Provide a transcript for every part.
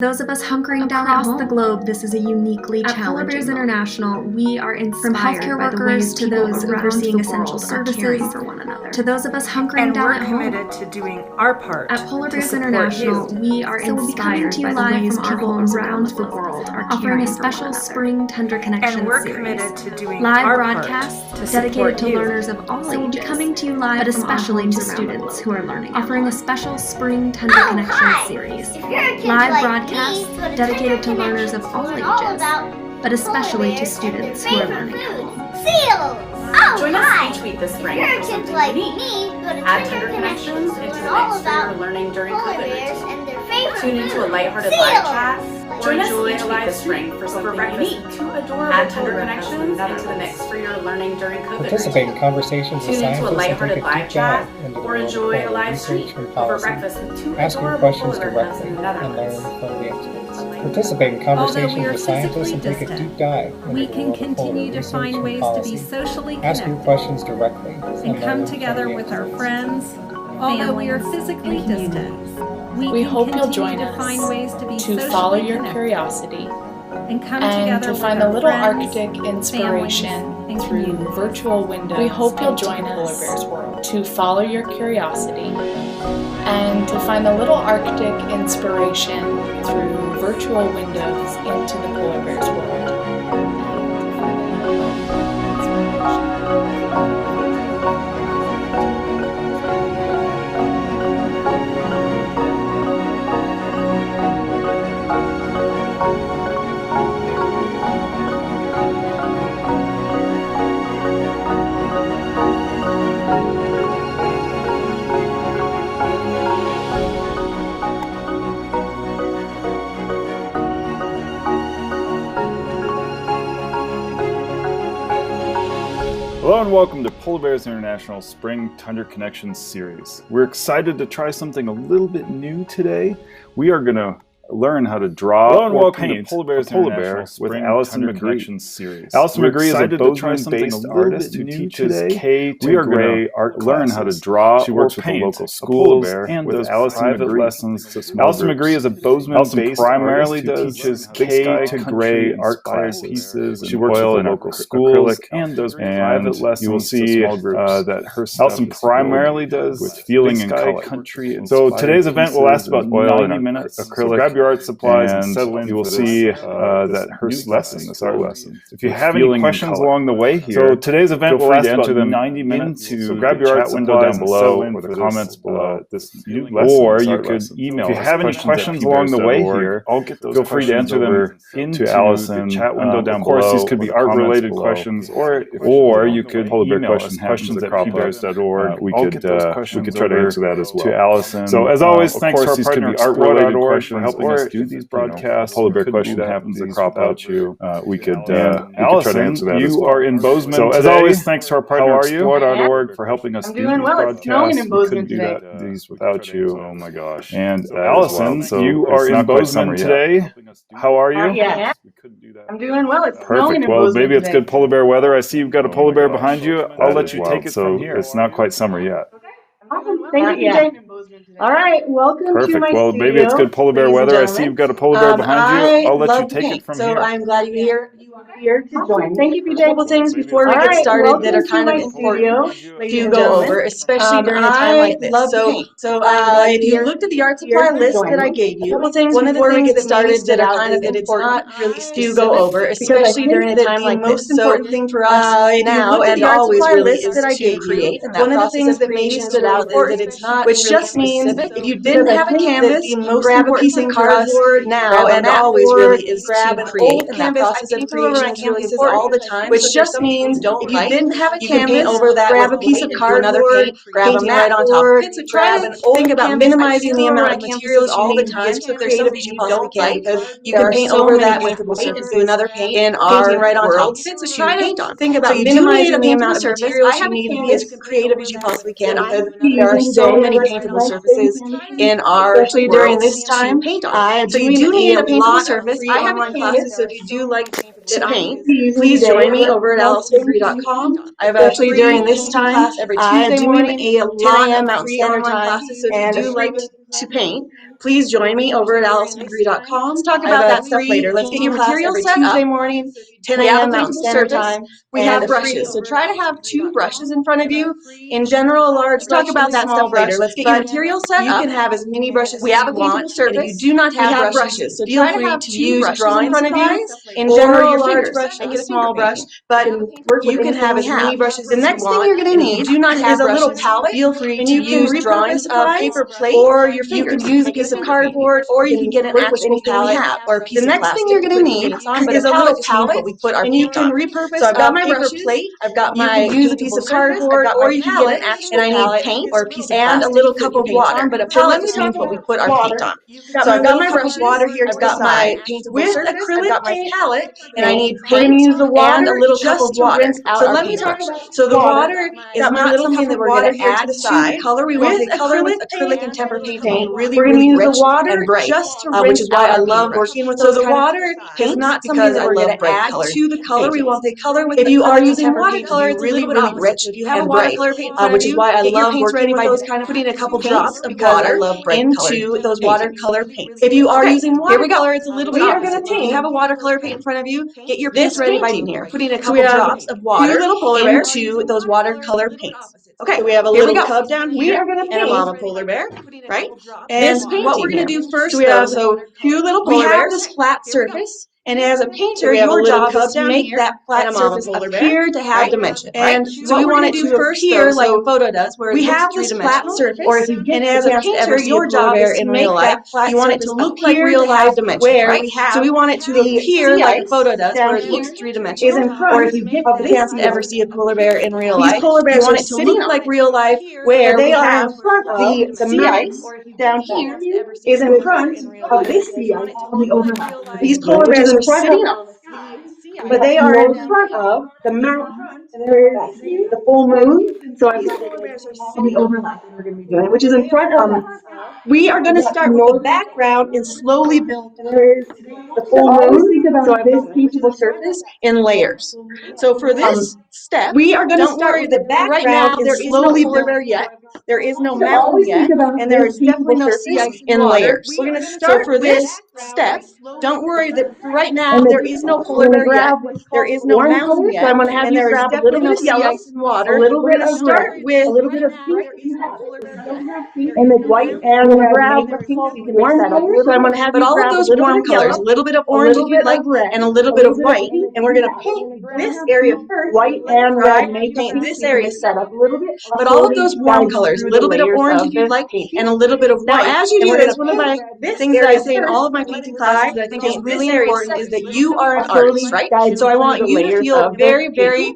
Those of us hunkering down across the globe, this is a uniquely challenging. At Polar Bears International, we are inspired from healthcare workers to those overseeing essential services for one another. To those of us hunkering down at home, and we're committed to doing our part. At Polar Bears International, we are inspired by the ways people around the world are offering a special Spring Tender Connection and we're series. committed to doing Live our broadcasts part dedicated to you. learners of all ages. We'll be coming to you live, but especially to students who are learning. Offering a special Spring Tender Connection series. Live broadcasts dedicated to learners of all ages, but especially to students who are learning at home. Join us each week this spring for something unique. Add Tender Connections into the mix for your learning during COVID. Tune into a lighthearted live chat. Join us each week this spring for something unique. Add Tender Connections into the mix for your learning during COVID. Participate in conversations with Tune into a scientists lighthearted and live take a deep chat, dive into the or world of enjoy a polar live research stream and over policy. breakfast with two Ask your adorable questions polar bears directly in the and learn Netherlands. from the experts. Participate in conversations with scientists and take a deep dive into we the can world of polar continue to research find and ways to policy. be socially Ask your connected questions directly and come learn together from the with our experts. friends, although we are physically distant. We can hope you'll continue join to find us ways to be to socially follow your connected curiosity and come and together to with find our a little friends, Arctic inspiration and through communities. virtual windows. We hope you'll into join the Polar us Bears world to follow your curiosity and to find a little Arctic inspiration through virtual windows into the Polar Bears world. Hello and welcome to Polar Bears International Spring Tender Connection series. We're excited to try something a little bit new today. We are going to learn how to draw or paint to Polar Bears International with Allison McGree series. Allison McGree is a Bozeman-based artist who teaches K to grade art learn how to draw or paint local schools and does private lessons to small groups. Allison McGree is a Bozeman-based primarily teaches K to grade art classes. She works with local schools and does private lessons. You will see that her Allison primarily does with feeling and color. So today's event will last about 90 minutes. Acrylic. Your art supplies and settle in. You will see that her lesson, this art lesson. If you have any questions along the way here, so today's event will last about 90 minutes. So grab your art window down below or the comments below this new lesson. Or you could email. If you have any questions along the way here, I'll get those. Feel free to answer them into Allison. Chat window down below. Of course, these could be art-related questions, or you could email us questions at pbears.org. We could try to answer that as well to Allison. So as always, thanks to our partner art-related questions helping us do these broadcasts. Polar Bear question happens to crop out you. We could try to answer that. You are in Bozeman. So as always, thanks to our partner Explore.org for helping us do these broadcasts. We couldn't do these without you. Oh my gosh. And Allison, you are in Bozeman today. How are you? Yeah. I'm doing well. It's snowing in Well, Bozeman maybe it's today. good polar bear weather. I see you've got a polar bear behind you. I'll let you take it from here. It's not quite summer yet. Awesome. Thank you, PJ. All right, welcome to Perfect. my Well, studio, maybe it's good polar bear ladies and weather. I see gentlemen. you've got a polar bear behind you. I'll let you love take paint, it from so here. I'm glad you're here to join. Thank you, PJ. A couple things before we get started that are kind of important to go over, especially during a time like this. So if you looked at the art supply list that I gave you, one of the things that started that are kind of that it's not really to go over, especially during a time like this. The most important thing for us now and always really is to create. One of the things that maybe stood out is that it's not which just means if you didn't have a canvas, grab a piece of cardboard now and always really is to create. And that process of creation is really important all the time. Which just means if you didn't have a canvas, grab a piece of cardboard, grab a mat on top of it. So try to think about minimizing the amount of materials all the time. So if there's something you possibly can, because you can paint over that with paintable another paint in our right on top. So try to think about minimizing the amount of materials you need to be as creative as you possibly can, because there are so many paintable surfaces in our especially during this time. So you do need a paintable surface. I have online classes, so if you do like to paint, please join me over at AllisonMcGree.com. I have especially during this time class every Tuesday morning, 10 a.m. Mountain Standard Time. So if you do like to paint, please join me over at AllisonMcGree.com. Let's talk about that stuff later. Let's get your material set up. Tuesday morning, 10 a.m. Mountain Standard Time. We have brushes, so try to have 2 brushes in front of you. In general, a large brush. Talk about that stuff later. Let's get your material set up. You can have as many brushes as you want. And if you do not have brushes, so try to have 2 brushes in front of you. In general, a large brush, make it a small brush, but you can have as many brushes as you want. The next thing you're going to need is a little palette. Feel free to use drawings of paper plate, or you can use a piece of cardboard, or you can get an actual palette or a piece of plastic. The next thing you're going to need is a little palette, and you can repurpose. So I've got my paper plate, I've got my use a piece of cardboard, or you can get an actual palette, paint or a piece of and a little cup of water. But a palette just means what we put our paint on. So I've got my brushes, I've got my paintable surface, I've got my palette, and I need paint and a little cup of water. So let me talk about, so the water is not something that we're going to add to the color. We want the color with acrylic and tempera paint really, really rich and bright, which is why I love working with those. So the water is not something that we're going to add to the color. We want the color with if you are using watercolor, it's really, really rich and bright. If you have a watercolor paint in front of you, which is why I love working with those kind of putting a couple drops of water into those watercolor paints. If you are using watercolor, it's a little bit opposite. If you have a watercolor paint in front of you, get your paints ready by putting a couple drops of water into those watercolor paints. Okay, so we have a little cub down here and a mama polar bear, right? And what we're going to do first, so 2 little polar bears. We have this flat surface, and as a painter, your job is to make that flat surface appear to have dimension, and so we want it to appear like a photo does, where we have this flat surface, and as a painter, your job is to make that flat surface to look like real life dimensions, right? So we want it to appear like a photo does, where it looks 3-dimensional, or if you get the chance to ever see a polar bear in real life, you want it to look like real life, where they are in front of the sea ice down here is in front of this sea ice on the overlap. These polar bears are sitting on the sea ice, but they are in front of the mountain, and there is the full moon. So I've got all the overlap that we're going to be doing, which is in front of. We are going to start with the background and slowly build. There is the full moon. So I've this paintable surface in layers. So for this step, we are going to start with the background. Right now, there is no polar bear yet. There is no mountain yet, and there is definitely no sea ice in layers. We're going to start for this step. Don't worry that right now there is no polar bear yet. There is no mountain yet, and there is definitely no sea ice and water. We're going to start with a little bit of pink and the white, and we'll grab the pink. You can mix that up. So I'm going to have all of those warm colors, a little bit of orange if you'd like, and a little bit of white, and we're going to paint this area first. White and red. Paint this area set up a little bit, but all of those warm colors, a little bit of orange if you'd like, and a little bit of white. Now, as you do this, one of my things that I say in all of my painting classes that I think is really important is that you are an artist, right? So I want you to feel very, very.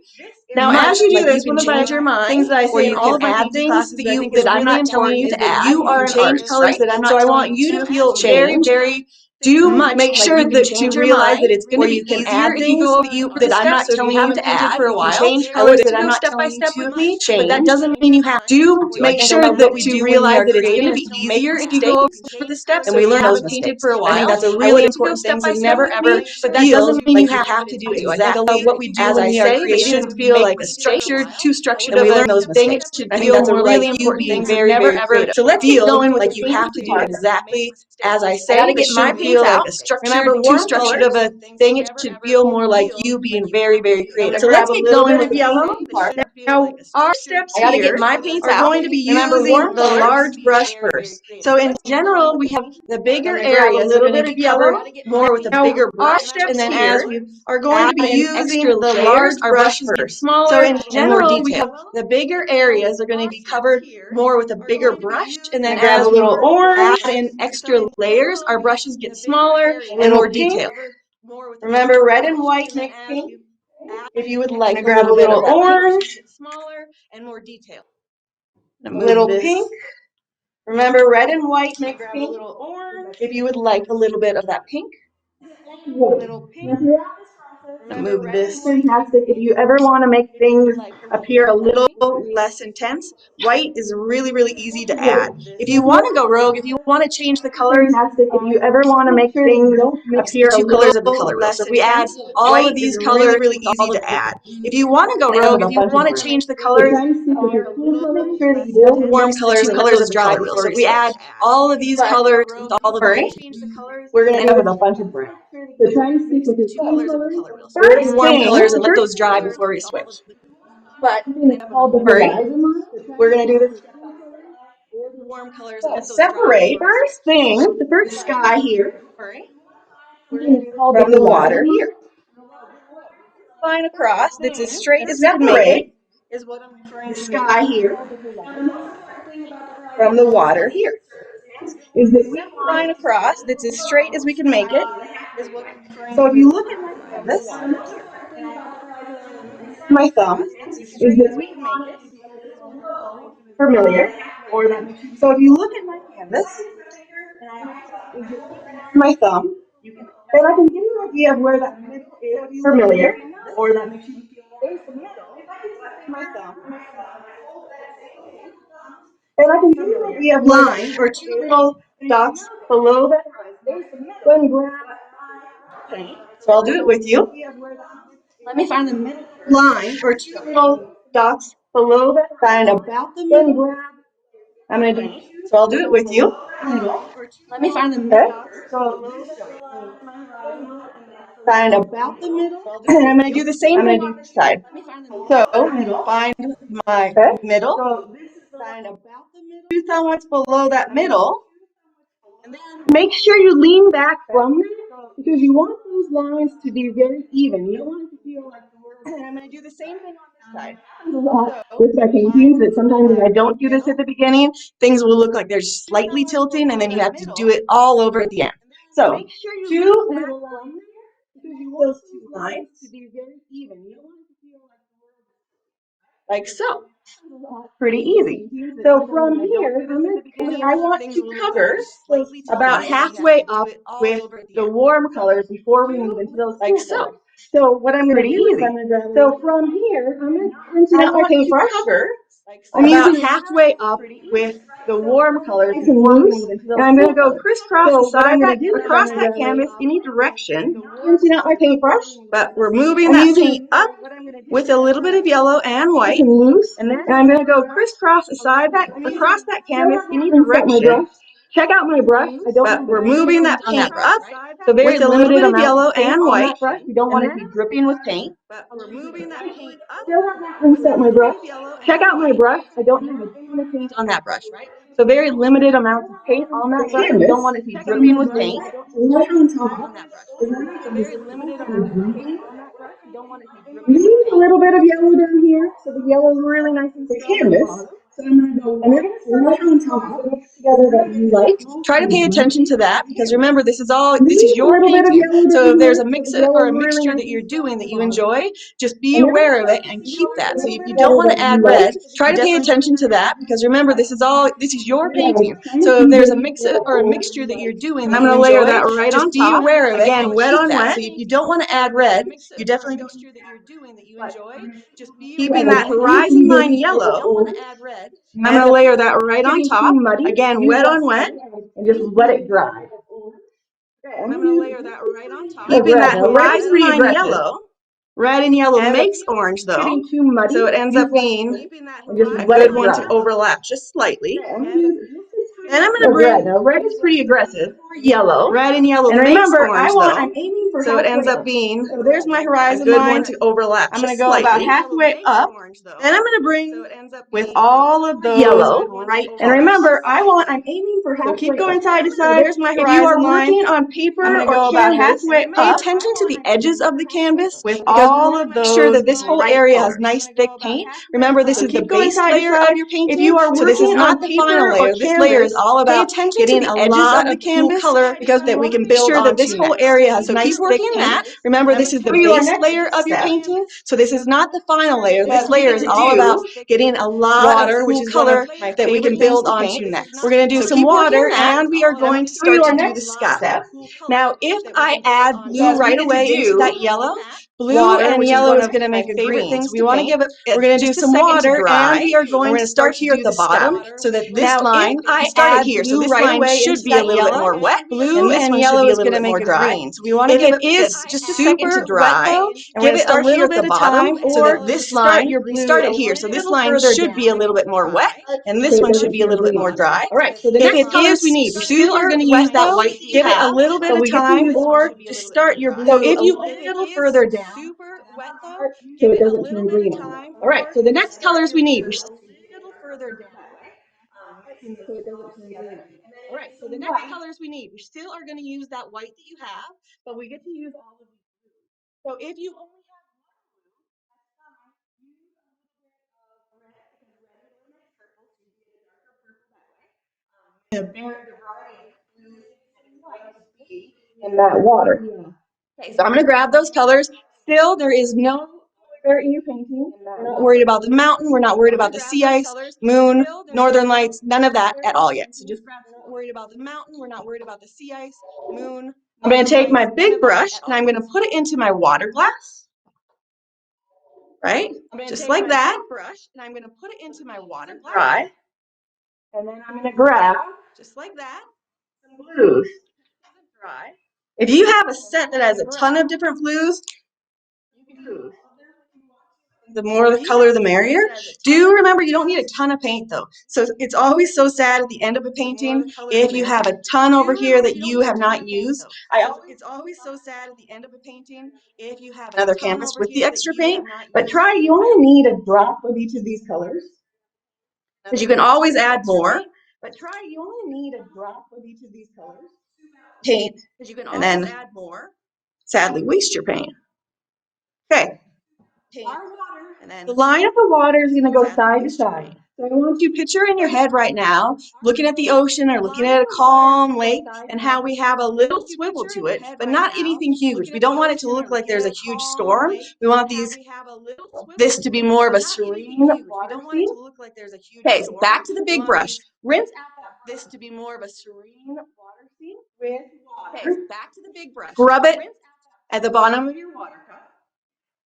Now, as you do this, one of my things that I say in all of my painting classes that I'm not telling you to add, you are an artist, right? So I want you to feel very, very. Make sure that to realize that it's going to be easier if you go over that I'm not telling you to add for a while. Change colors that I'm not step by step with me, but that doesn't mean you have to. Make sure that to realize that it's going to be easier if you go over the steps and we learn those painted for a while. I think that's a really important thing to never ever, but that doesn't mean you have to do exactly what we do when we are creating. It should feel like a structured, too structured of a thing. It should feel more like you being very, very creative. So let's get going with like you have to do exactly as I say. It should feel like a structured, too structured of a thing. It should feel more like you being very, very creative. So let's get going with the yellow part. Now, our steps here are going to be using the large brush first. So in general, we have the bigger areas are going to be covered more with a bigger brush, and then as we are going to be using the large brush first. So in general, we have the bigger areas are going to be covered more with a bigger brush, and then as we add in extra layers, our brushes get smaller and more detailed. Remember, red and white make pink. If you would like to grab a little orange, smaller and more detailed. A little pink. Remember, red and white make pink. A little orange. If you would like a little bit of that pink. A little pink. Move this. Fantastic. If you ever want to make things appear a little less intense. White is really, really easy to add. If you want to go rogue, if you want to change the colors, if you ever want to make things appear the two colors of the color wheel. So if we add all of these colors, really easy to add. If you want to go rogue, if you want to change the colors, warm colors and colors of the color wheel. So if we add all of these colors, all of we're going to end up with a bunch of brown. So try to stick with your warm colors and let those dry before we switch. But we're going to do this warm colors. Separate the first sky here from the water here. Line across that's as straight as we can make it is what I'm referring to. The sky here from the water here. Is this line across that's as straight as we can make it is what I'm referring to. So if you look at my canvas, my thumb is this familiar, or that. So if you look at my canvas, my thumb, then I can give you an idea of where that is familiar, or that makes you feel my thumb. And I can give you an idea of line or two little dots below that. Then grab paint. So I'll do it with you. Let me find the middle line or two little dots below that. Find about the middle. I'm going to do it. So I'll do it with you. Let me find the middle. So find about the middle. And I'm going to do the same thing on this side. So find my middle. Find about the middle. Do what's below that middle. And then make sure you lean back from that because you want those lines to be very even. You don't want it to feel like the word. And I'm going to do the same thing on this side. With my paintings, that sometimes if I don't do this at the beginning, things will look like they're slightly tilting, and then you have to do it all over at the end. So two little lines, because you want those two lines to be very even. You don't want it to feel like so. Pretty easy. So from here, I want to cover about halfway up with the warm colors before we move into those like so. So what I'm going to do is I'm going to grab. So from here, I'm going to out my paintbrush. I'm using halfway up with the warm colors before we move into those. And I'm going to go crisscross across that canvas any direction. Rinsing out my paintbrush, but we're moving that paint up with a little bit of yellow and white. And I'm going to go crisscross across that canvas any direction. Check out my brush. But we're moving that paint up so with a little bit of yellow and white. We don't want it to be dripping with paint. But we're moving that paint up. Still have not rinsed out my brush. Check out my brush. I don't have a ton of paint on that brush, right? So very limited amount of paint on that brush. We don't want it to be dripping with paint. Right on top. Very limited amount of paint on that brush. We don't want it to be dripping. Leave a little bit of yellow down here, so the yellow is really nice and canvas. So I'm going to go right on top together that you like. Try to pay attention to that because remember this is your painting. So if there's a mix or a mixture that you're doing that you enjoy, just be aware of it and keep that. So if you don't want to add red, try to pay attention to that because remember this is your painting. So if there's a mix or a mixture that you're doing that I'm going to layer that right on top. Just be aware of it. Again, wet on wet. So if you don't want to add red, you definitely don't. Keeping that horizon line yellow. I'm going to layer that right on top. Again, wet on wet, and just let it dry. I'm going to layer that right on top. Keeping that horizon line yellow. Red and yellow makes orange though, so it ends up being a good one to overlap just slightly. And I'm going to bring, now red is pretty aggressive, yellow. Red and yellow makes orange though, I'm aiming for so it ends up being, so there's my horizon line to overlap. I'm going to go about halfway up, and I'm going to bring with all of those yellow, right? And remember, I'm aiming for halfway. So keep going side to side. So there's my horizon line. If you are working on paper or go about halfway up, pay attention to the edges of the canvas with all of those. Make sure that this whole area has nice thick paint. Remember, this is the base layer of your painting. If you are so this is not the final layer. This layer is all about getting a lot of canvas color because that we can build on this whole area has nice thick paint. Remember, this is the base layer of your painting. So this is not the final layer. This layer is all about getting a lot of which is color that we can build onto next. We're going to do some water and we are going to start to do the sky. Now, if I add blue right away into that yellow, Blue and yellow is going to make a green. So we want to give it, we're going to do some water, and we are going to start here at the bottom so that this line, we started here. So this line should be a little bit more wet. Blue and yellow is going to make a green. So we want to give it just a second to dry. And give it a little bit of time, so that this line, we started here. So this line should be a little bit more wet, and this one should be a little bit more dry. All right, so the next colors we need, we still are going to use that white. Give it a little bit of time, or to start your blue. So if you go a little further down, super wet though, so it doesn't turn green. All right, so the next colors we need, we still a little further down. So it doesn't turn green. All right, so the next colors we need, we still are going to use that white that you have, but we get to use all of these blues. So if you only have one blue, that's fine. Use a little bit of red, because red is going to make purple, so you get a darker purple that way. The variety of blues and whites be in that water. Yeah. Okay, so I'm going to grab those colors. Still, there is no color in your painting. We're not worried about the mountain. We're not worried about the sea ice, moon, northern lights, none of that at all yet. So just grab. We're not worried about the mountain. We're not worried about the sea ice, moon. I'm going to take my big brush and I'm going to put it into my water glass. Right? Just like that. Brush and I'm going to put it into my water glass. Dry. And then I'm going to grab, just like that, some blues. Dry. If you have a set that has a ton of different blues, you can choose. The more the color, the merrier. Do remember, you don't need a ton of paint though. So it's always so sad at the end of a painting if you have a ton over here that you have not used. It's always so sad at the end of a painting if you have another canvas with the extra paint. But try, you only need a drop of each of these colors, because you can always add more. But try, you only need a drop of each of these colors. Paint, and then add more. Sadly waste your paint. Okay. And then the line of the water is going to go side to side. So I want you to picture in your head right now, looking at the ocean or looking at a calm lake, and how we have a little swivel to it, but not anything huge. We don't want it to look like there's a huge storm. We want this to be more of a serene water scene. Okay, so back to the big brush. Rinse out this to be more of a serene water scene with water. Okay, back to the big brush. Rub it at the bottom of your water cup.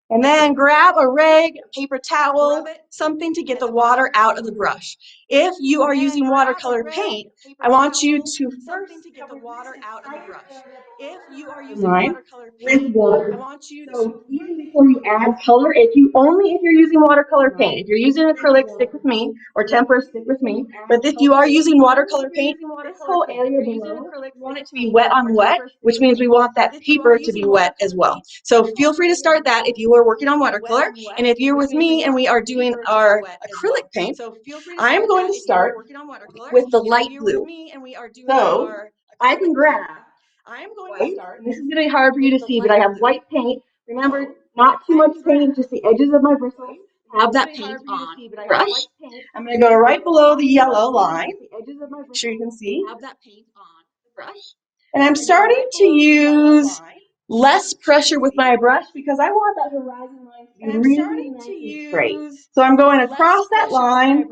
And then grab a rag, a paper towel, something to get the water out of the brush. If you are using watercolor paint, I want you to first get the water out of the brush. If you are using watercolor paint, with water. I want you to, even before you add color, if you're using watercolor paint, if you're using acrylic, stick with me, or tempera, stick with me. But if you are using watercolor paint, this whole area below, we want it to be wet on wet, which means we want that paper to be wet as well. So feel free to start that if you are working on watercolor. And if you're with me and we are doing our acrylic paint, I'm going to start with the light blue. So I can grab white. This is going to be hard for you to see, but I have white paint. Remember, not too much paint, just the edges of my bristles. Have that paint on the brush. I'm going to go right below the yellow line. Make sure you can see. Have that paint on the brush. And I'm starting to use less pressure with my brush because I want that horizon line to be really nice and straight. So I'm going across that line.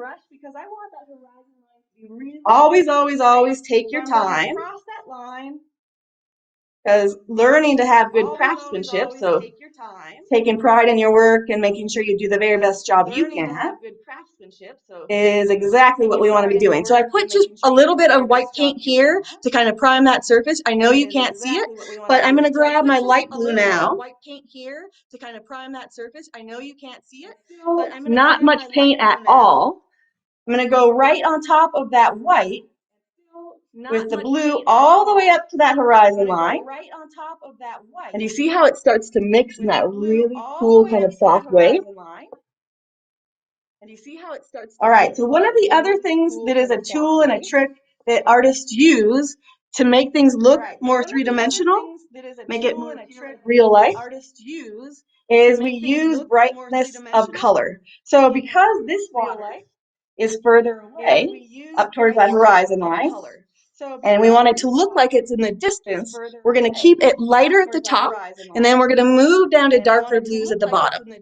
Always, always, always take your time. Because learning to have good craftsmanship, so taking pride in your work and making sure you do the very best job you can, is exactly what we want to be doing. So I put just a little bit of white paint here to kind of prime that surface. I know you can't see it, but I'm going to grab my light blue now. Not much paint at all. I'm going to go right on top of that white with the blue all the way up to that horizon line. And you see how it starts to mix in that really cool kind of soft way? All right, so one of the other things that is a tool and a trick that artists use to make things look more three-dimensional, make it more real life, is we use brightness of color. So because this water is further away, up towards that horizon line, and we want it to look like it's in the distance, we're going to keep it lighter at the top, and then we're going to move down to darker blues at the bottom.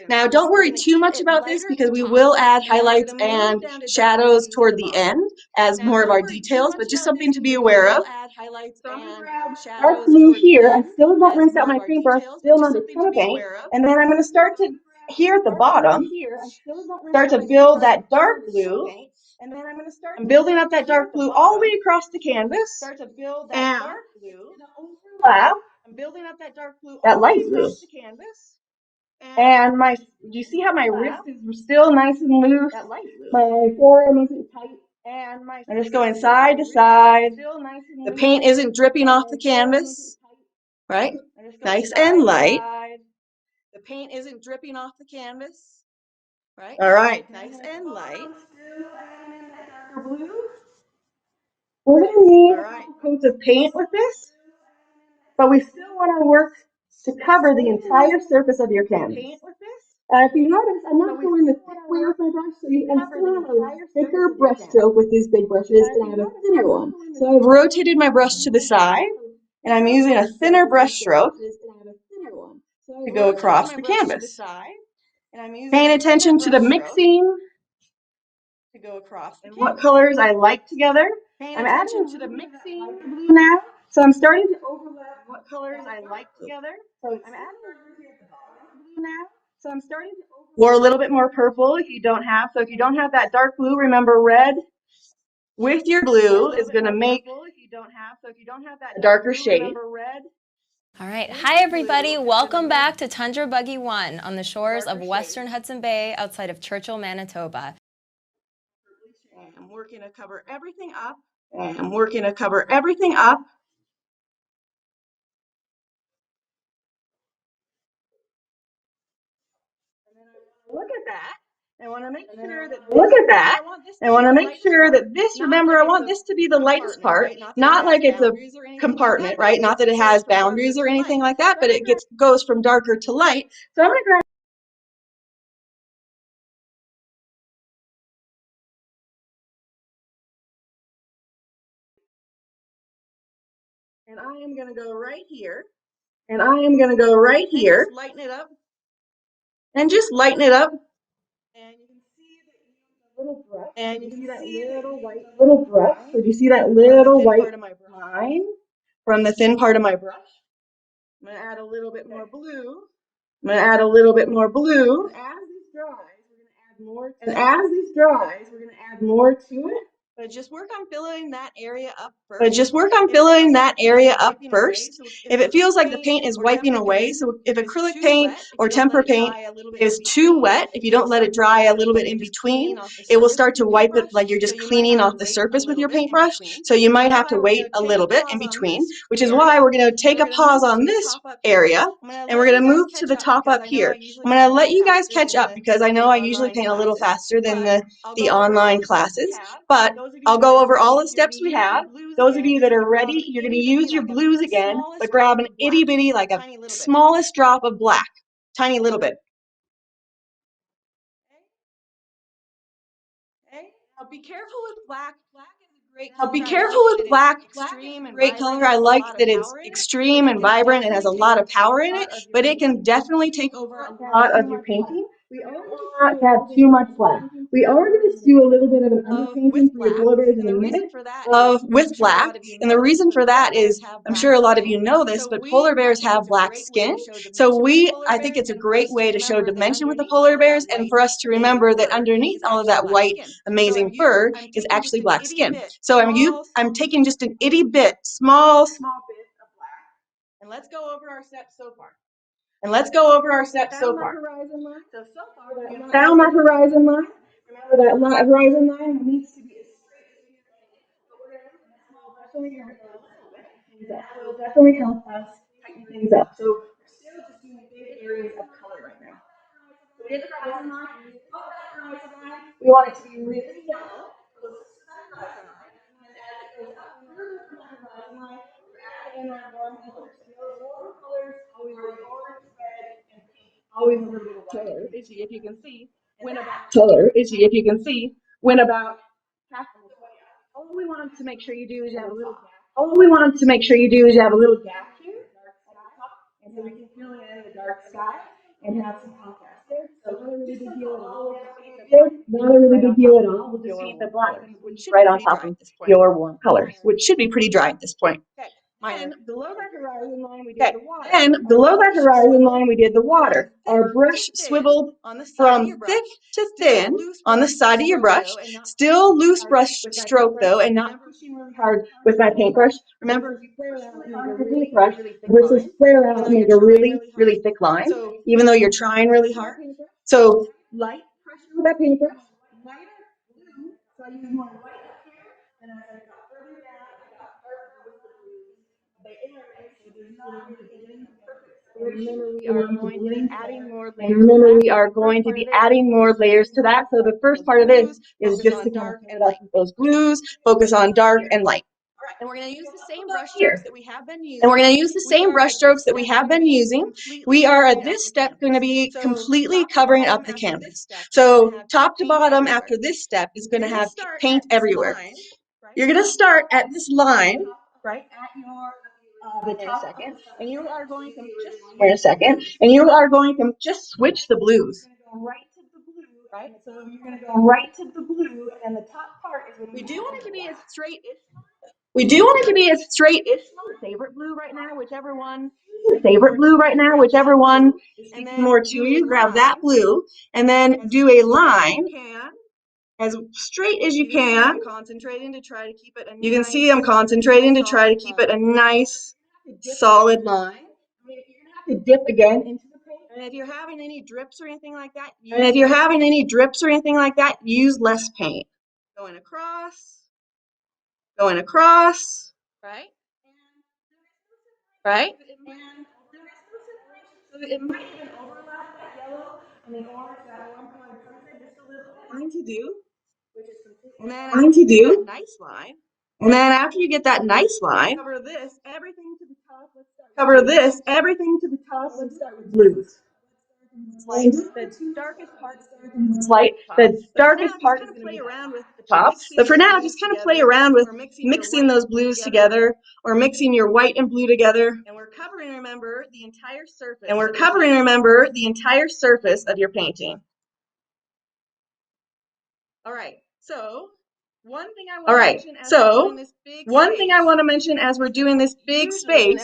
Now, don't worry too much about this because we will add highlights and shadows toward the end as more of our details, but just something to be aware of. So I'm going to grab dark blue here. I still don't rinse out my paintbrush, still not a ton of paint. And then I'm going to start to, here at the bottom, start to build that dark blue. And then I'm building up that dark blue all the way across the canvas. And overlap that light blue. And do you see how my wrist is still nice and loose? My forearm isn't tight. I'm just going side to side. The paint isn't dripping off the canvas, right? Nice and light. The paint isn't dripping off the canvas, right? All right, nice and light. We're going to need a couple coats of paint with this, but we still want our work to cover the entire surface of your canvas. If you notice, I'm not going the thick way with my brush, so I'm still have a thicker brush stroke with these big brushes, and I have a thinner one. So I've rotated my brush to the side, and I'm using a thinner brush stroke to go across the canvas. Paying attention to the mixing and what colors I like together. I'm adding to the mixing blue now, so I'm starting to overlap what colors I like together. So I'm adding blue now. So I'm starting to or a little bit more purple if you don't have. So if you don't have that dark blue, remember red with your blue is going to make a darker shade. All right. Hi, everybody. Welcome back to Tundra Buggy 1 on the shores of western Hudson Bay outside of Churchill, Manitoba. I'm working to cover everything up. I'm working to cover everything up. Look at that. I want to make sure that look at that. I want to make sure that this, remember, I want this to be the lightest part, not like it's a compartment, right? Not that it has boundaries or anything like that, but it goes from darker to light. So I'm going to grab and I am going to go right here. And I am going to go right here. Lighten it up. And just lighten it up. And you can see the little brush. And you can see that little brush. So do you see that little white line from the thin part of my brush? I'm going to add a little bit more blue. I'm going to add a little bit more blue. And as these dries, we're going to add more. And as these dries, we're going to add more to it. But just work on filling that area up first. If it feels like the paint is wiping away, so if acrylic paint or tempera paint is too wet, if you don't let it dry a little bit in between, it will start to wipe it like you're just cleaning off the surface with your paintbrush. So you might have to wait a little bit in between, which is why we're going to take a pause on this area and we're going to move to the top up here. I'm going to let you guys catch up because I know I usually paint a little faster than the online classes, but I'll go over all the steps we have. Those of you that are ready, you're going to use your blues again, but grab an itty bitty, like a smallest drop of black, tiny little bit. Okay. Now be careful with black. Black is a great color. Be careful with black. Extreme and great color. I like that it's extreme and vibrant and has a lot of power in it, but it can definitely take over a lot of your painting. We don't have too much black. We are going to do a little bit of an underpainting for your polar bears in a minute with black. And the reason for that is, I'm sure a lot of you know this, but polar bears have black skin. So I think it's a great way to show dimension with the polar bears and for us to remember that underneath all of that white, amazing fur is actually black skin. So I'm taking just an itty bit, small bit of black. And let's go over our steps so far. You found that horizon line. Remember that horizon line needs to be as straight as you can. But we're going to put a small brush over here. It will definitely help us tighten things up. So we're still just doing big areas of color right now. So we did the horizon line. We want it to be really yellow. Close to the horizon line. And as it goes up further from the horizon line, we're adding in our warm colors. Those warm colors always are orange, red, and pink. Always a little bit of color. Itchy, if you can see. Went about half of the way up. all we want to make sure you do is have a little gap. All we want to make sure you do is have a little gap here, and so we can fill in the dark sky and have some contrast there. So not a really big deal at all. Not a really big deal at all. We'll just paint the black and blue right on top of your warm colors, which should be pretty dry at this point. And below that horizon line, we did the water. And below that horizon line, we did the water. Our brush swiveled from thick to thin on the side of your brush. Still loose brush stroke though, and not pushing really hard with my paintbrush. Remember, if you flare out and make a really brush versus flare out and make a really, really thick line, even though you're trying really hard. So light pressure with that paintbrush, lighter blue. So I use more white up here, and as I got further down, I got darker with the blues. They intermix, so there's not really any perfect. Remember, we are going to be adding more layers. And remember, we are going to be adding more layers to that. So the first part of this is just to dark and light. Those blues, focus on dark and light. All right, and we're going to use the same brush strokes that we have been using. And we're going to use the same brush strokes that we have been using. We are at this step going to be completely covering up the canvas. So top to bottom after this step is going to have paint everywhere. You're going to start at this line, right, at your the top, and you are going to just wait a second, and you are going to just switch the blues. Right to the blue, right? So you're going to go right to the blue, and the top part is when we do want it to be as straight-ish. We do want it to be as straight-ish. Favorite blue right now, whichever one. Favorite blue right now, whichever one is speaking more to you. Grab that blue, and then do a line as straight as you can. Concentrating to try to keep it. You can see I'm concentrating to try to keep it a nice, solid line. I mean, you're gonna have to dip again into the paint. And if you're having any drips or anything like that, use less paint. Going across, right? Right? So it might even overlap that yellow and the orange, that one color just a little line to do. And then after you get that nice line, and then after you get that nice line, cover this, everything to the top. Let's start with blues. The darkest part is light. The darkest part is going to play around with the top. But for now, just kind of play around with mixing those blues together, or mixing your white and blue together. And we're covering, remember, the entire surface of your painting. All right. So one thing I want to mention as we're doing this big space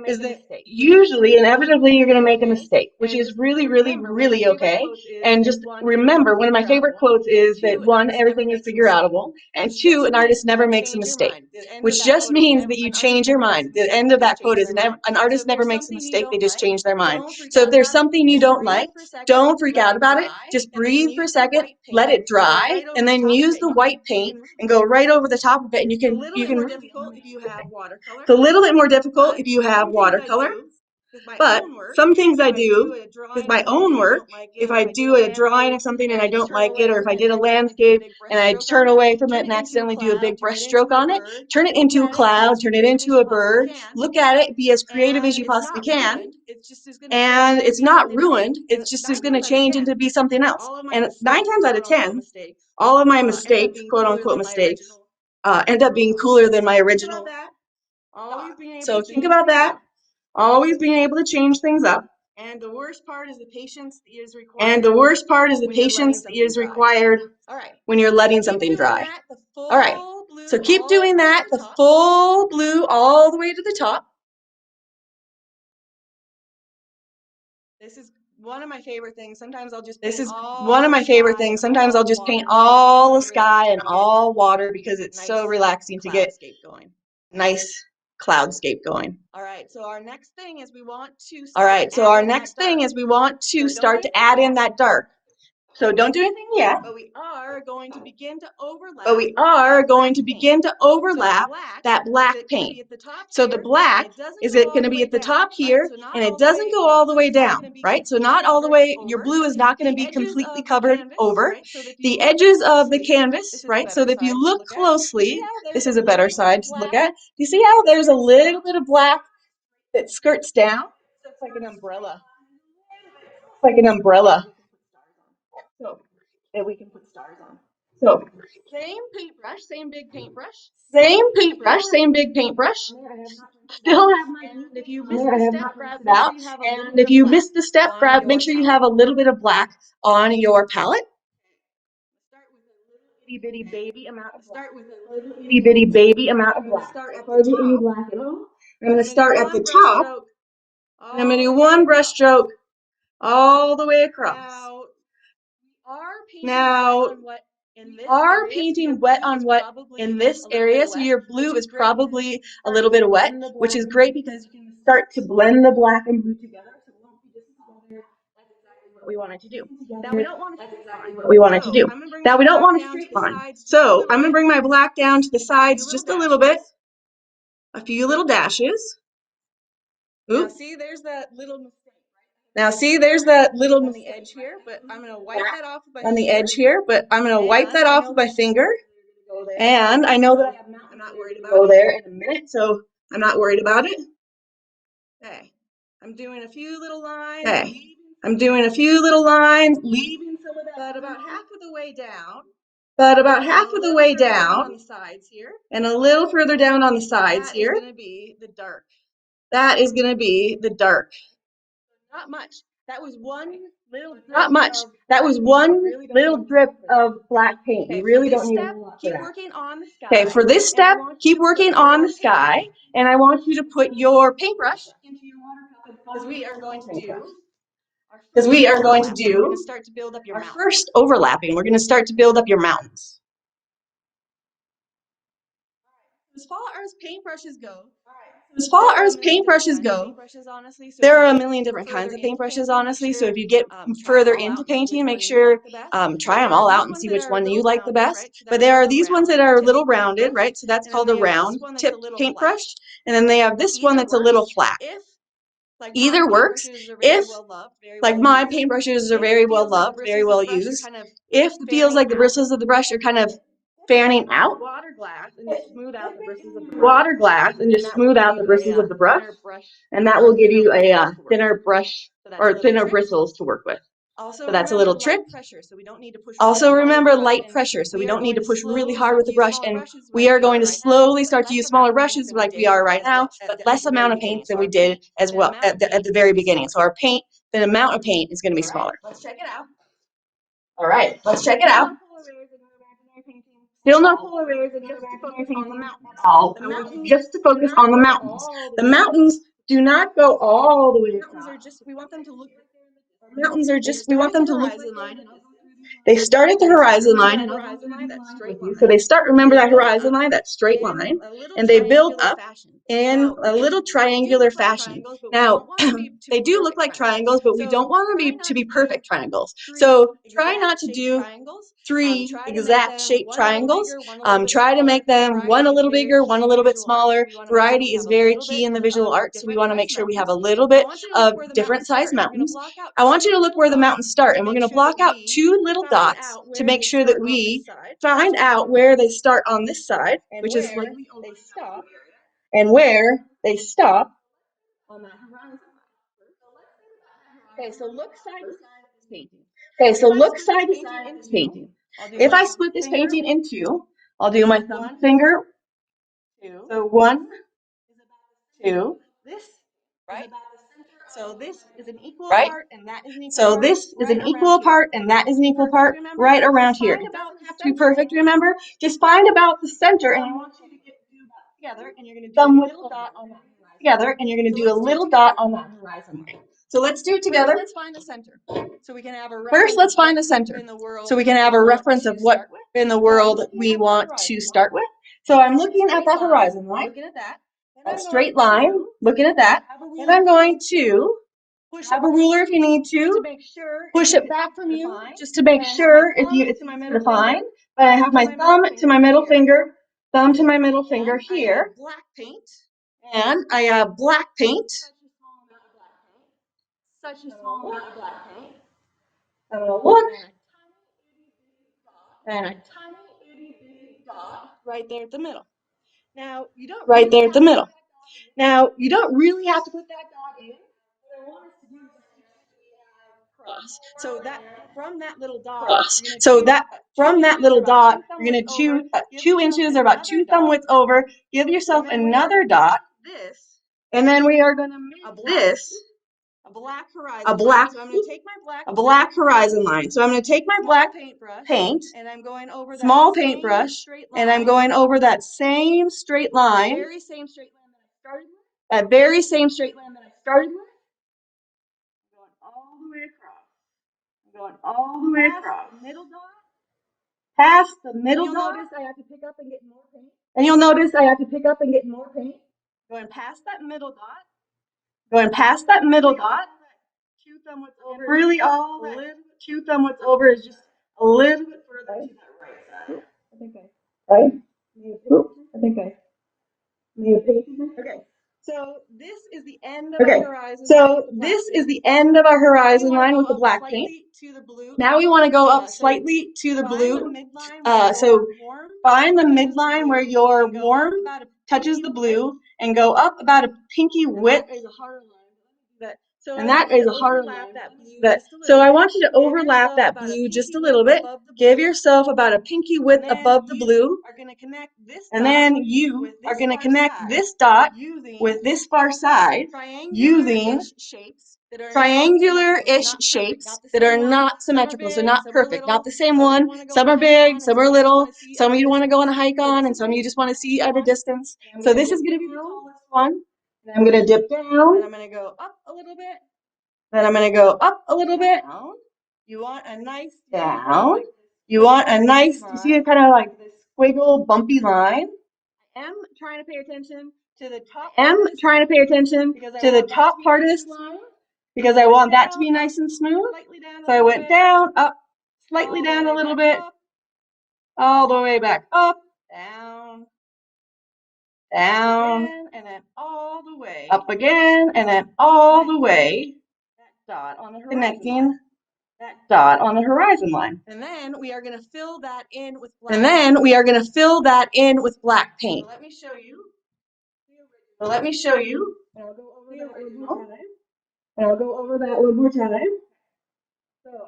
is that usually, inevitably, you're going to make a mistake, which is really, really, really okay. And just remember, one of my favorite quotes is that 1, everything is figure-outable, and 2, an artist never makes a mistake, which just means that you change your mind. The end of that quote is an artist never makes a mistake, they just change their mind. So if there's something you don't like, don't freak out about it. Just breathe for a second, let it dry, and then use the white paint and go right over the top of it, and you can if you have watercolor. It's a little bit more difficult if you have watercolor. But some things I do is my own work. If I do a drawing of something and I don't like it, or if I did a landscape and I turn away from it and accidentally do a big brush stroke on it, turn it into a cloud, turn it into a bird, look at it, be as creative as you possibly can. And it's not ruined, it's just is going to change into be something else. And 9 times out of 10, all of my mistakes, quote unquote mistakes, end up being cooler than my original. So think about that. Always being able to change things up. And the worst part is the patience that is required. When you're letting something dry. All right. So keep doing that, the full blue all the way to the top. This is one of my favorite things. Sometimes I'll just paint all the sky and all water because it's so relaxing to get nice cloudscape going. All right, so our next thing is we want to start to add in that dark. So don't do anything yet. But we are going to begin to overlap. That black paint. So the black is going to be at the top here, and it doesn't go all the way down, right? So not all the way, your blue is not going to be completely covered over. The edges of the canvas, right? So that if you look closely, this is a better side to look at. Do you see how there's a little bit of black that skirts down? It's like an umbrella. So that we can put stars on. So same paintbrush, same big paintbrush. Same paintbrush, same big paintbrush. Still have my paint. If you missed the step, grab it out. And if you missed the step, grab, make sure you have a little bit of black on your palette. Start with a little itty bitty baby amount of black. I'm going to start at the top. And I'm going to do one brush stroke all the way across. Now, are painting wet on wet in this area, so your blue is probably a little bit of wet, which is great because you can start to blend the black and blue together. So it won't be just together. That's exactly what we wanted to do. Now we don't want a straight line. So I'm going to bring my black down to the sides just a little bit. A few little dashes. Oops. Now see, there's that little mistake. Now see, there's that little on the edge here, but I'm going to wipe that off with my finger. And I know that I'm not worried about it. Go there in a minute, so I'm not worried about it. Okay. I'm doing a few little lines. Leaving some of that. But about half of the way down. On the sides here. And a little further down on the sides here. That is going to be the dark. Not much. That was one little drip of black paint. You really don't need a lot for that. Okay, for this step, keep working on the sky, and I want you to put your paintbrush into your water cup because we are going to do our first overlapping. We're going to start to build up your mountains. As far as paintbrushes go, there are a million different kinds of paintbrushes, honestly. So if you get further into painting, make sure try them all out and see which one you like the best. But there are these ones that are a little rounded, right? So that's called a round tipped paintbrush. And then they have this one that's a little flat. Either works. If, like my paintbrushes are very well loved, very well used, if it feels like the bristles of the brush are kind of fanning out, water glass and just smooth out the bristles of the brush, and that will give you a thinner brush or thinner bristles to work with. So that's a little trick. Also remember light pressure, so we don't need to push really hard with the brush, and we are going to slowly start to use smaller brushes like we are right now, but less amount of paint than we did as well at the very beginning. So our paint, the amount of paint is going to be smaller. Let's check it out. All right, let's check it out. Still no polar bears and just to focus on the mountains. Just to focus on the mountains. The mountains do not go all the way across. We want them to look. They start at the horizon line, so they start, remember that horizon line, that straight line, and they build up in a little triangular fashion. Now, they do look like triangles, but we don't want them to be perfect triangles. So try not to do 3 exact shaped triangles. Try to make them one a little bigger, one a little bit smaller. Variety is very key in the visual arts, so we want to make sure we have a little bit of different size mountains. I want you to look where the mountains start, and we're going to block out 2 little dots to make sure that we find out where they start on this side, which is where they stop, and where they stop on that horizon. Okay, so look side to side in this painting. If I split this painting in 2, I'll do my thumb finger. So 1, 2. This, right? So this is an equal part, and that is an equal part. Right around here. It doesn't have to be perfect, remember? Just find about the center, and I want you to do that together, and you're going to do a little dot on that horizon. So let's do it together. Let's find the center. So we can have a reference of what in the world we want to start with. So I'm looking at that horizon line. That straight line, looking at that, and I'm going to have a ruler if you need to, push it back from you, just to make sure if you, it's easy to find. But I have my thumb to my middle finger here, and I have black paint. Such a small amount of black paint. I'm going to look, and a tiny itty bitty dot right there at the middle. Now, you don't really have to put that dot in. What I want us to do is cross. So that from that little dot, you're going to choose 2 inches or about 2 thumb widths over. Give yourself another dot. And then we are going to make this a black horizon line. So I'm going to take my black paint, and I'm going over small paintbrush, and I'm going over that same straight line. That very same straight line that I started with. Going all the way across. Going all the way across. Middle dot. Past the middle dot. Notice I have to pick up and get more paint. And you'll notice I have to pick up and get more paint. Going past that middle dot. Going past that middle dot. 2 thumb widths over. Really all that 2 thumb widths over is just a little bit further to that right side. I think I may have painted it. Okay. So this is the end of our horizon. So this is the end of our horizon line with the black paint. Now we want to go up slightly to the blue. So find the midline where your warm touches the blue and go up about a pinky width. And that is a harder line. So I want you to overlap that blue just a little bit. Give yourself about a pinky width above the blue. And then you are going to connect this dot with this far side using triangular-ish shapes that are not symmetrical, so not perfect, not the same one. Some are big, some are little, some you want to go on a hike on, and some you just want to see at a distance. So this is going to be the tallest one. And I'm going to dip down, and I'm going to go up a little bit. Then I'm going to go up a little bit. You want a nice down. You want a nice, you see it kind of like this squiggle, bumpy line. I am trying to pay attention to the top part of this line because I want that to be nice and smooth. So I went down, up, slightly down a little bit, all the way back up, down, down, and then all the way up again, and then all the way. Dot on the horizon connecting that dot on the horizon line. And then we are going to fill that in with black. Paint. So let me show you. And I'll go over that one more time. So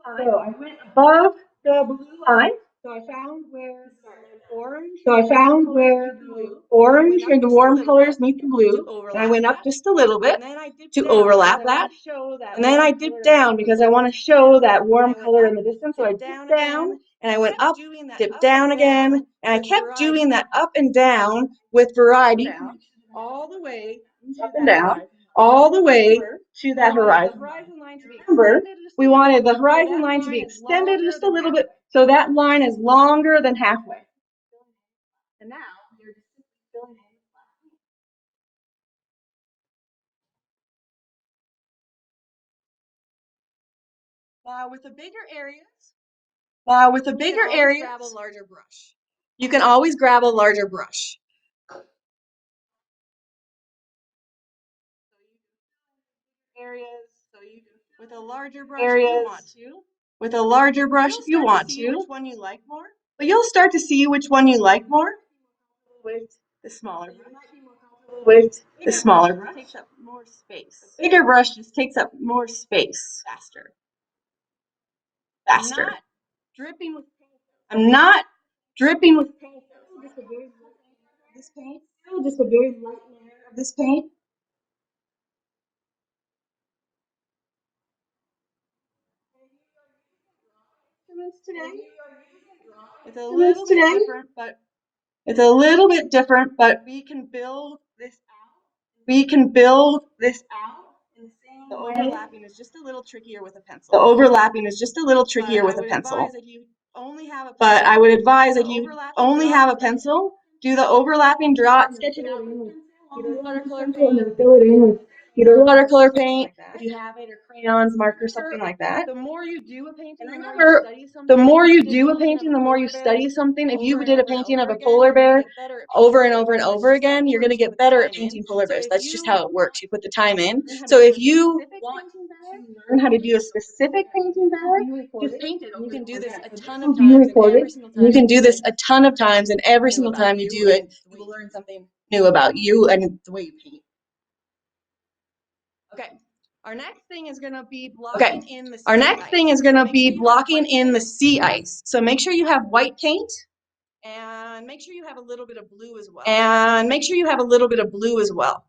I went above the blue line. So I found where the orange and the warm colors meet the blue. And I went up just a little bit to overlap that. And then I dipped down because I want to show that warm color in the distance. So I dipped down and I went up, dipped down again. And I kept doing that up and down with variety. All the way up and down, all the way to that horizon. Remember, we wanted the horizon line to be extended just a little bit, so that line is longer than halfway. And now you're just filling in. Now with the bigger areas, grab a larger brush. You can always grab a larger brush. With a larger brush if you want to. With a larger brush if you want to. Which one you like more? But you'll start to see which one you like more with the smaller brush. Takes up more space. The bigger brush just takes up more space. Faster. I'm not dripping with paint. Just a very light layer of this paint. Still just a very light layer of this paint. Today. It's a little bit different, but we can build this out. In the same way. The overlapping is just a little trickier with a pencil. But I would advise if you only have a pencil, do the overlapping, draw it, sketch it out with watercolor paint, and fill it in with either watercolor paint, if you have it, or crayons, marker, something like that. The more you do a painting, the more you study something. If you did a painting of a polar bear over and over and over again, you're going to get better at painting polar bears. That's just how it works. You put the time in. So if you want to learn how to do a specific painting better, just paint it. You can do this a ton of times, and every single time you do it, you will learn something new about you and the way you paint. Okay, Our next thing is going to be blocking in the sea Our next ice. Thing is going to be blocking in the sea ice. So make sure you have white paint. And make sure you have a little bit of blue as well.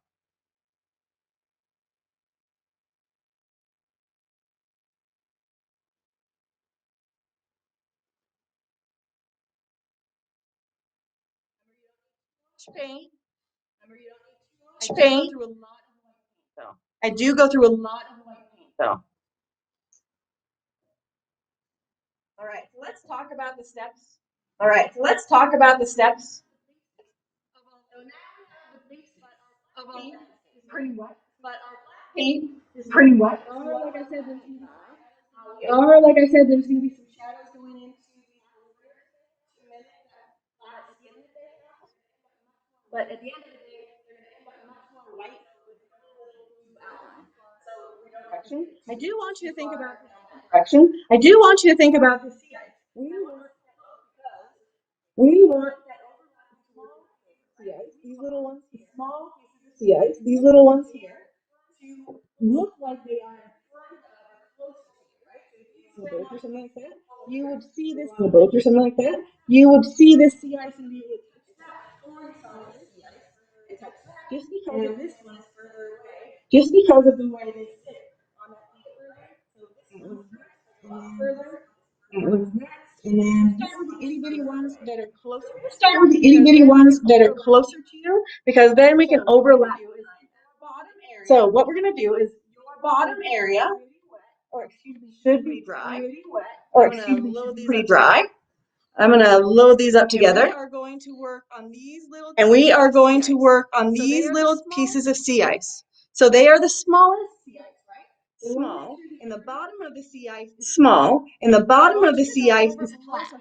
Paint. I do go through a lot of white paint though. All right, so let's talk about the steps. Pretty wet, but our black paint is pretty wet. Like I said, there's going to be some shadows going into but at the end of the day, they're going to end up much more white with blue outline. So I do want you to think about the sea ice. We want that small sea ice, these little ones, the small pieces of sea ice, these little ones here, to look like they are in front of or closer to you, right? So if you were on a boat or something like that, you would see this sea ice and be able to touch that horizontal sea ice and touch that. Just because of this one is further away, just because of the way they sit on that piece further. So this one's further, that one's next, and then start with the itty bitty ones that are closer. To you, because then we can overlap. So what we're going to do is your bottom area, should be dry, pretty dry. I'm going to load these up together. And we are going to work on these little pieces of sea ice. So they are the smallest sea ice, right? Small. In the bottom of the sea ice is small. In the bottom of the sea ice is flat.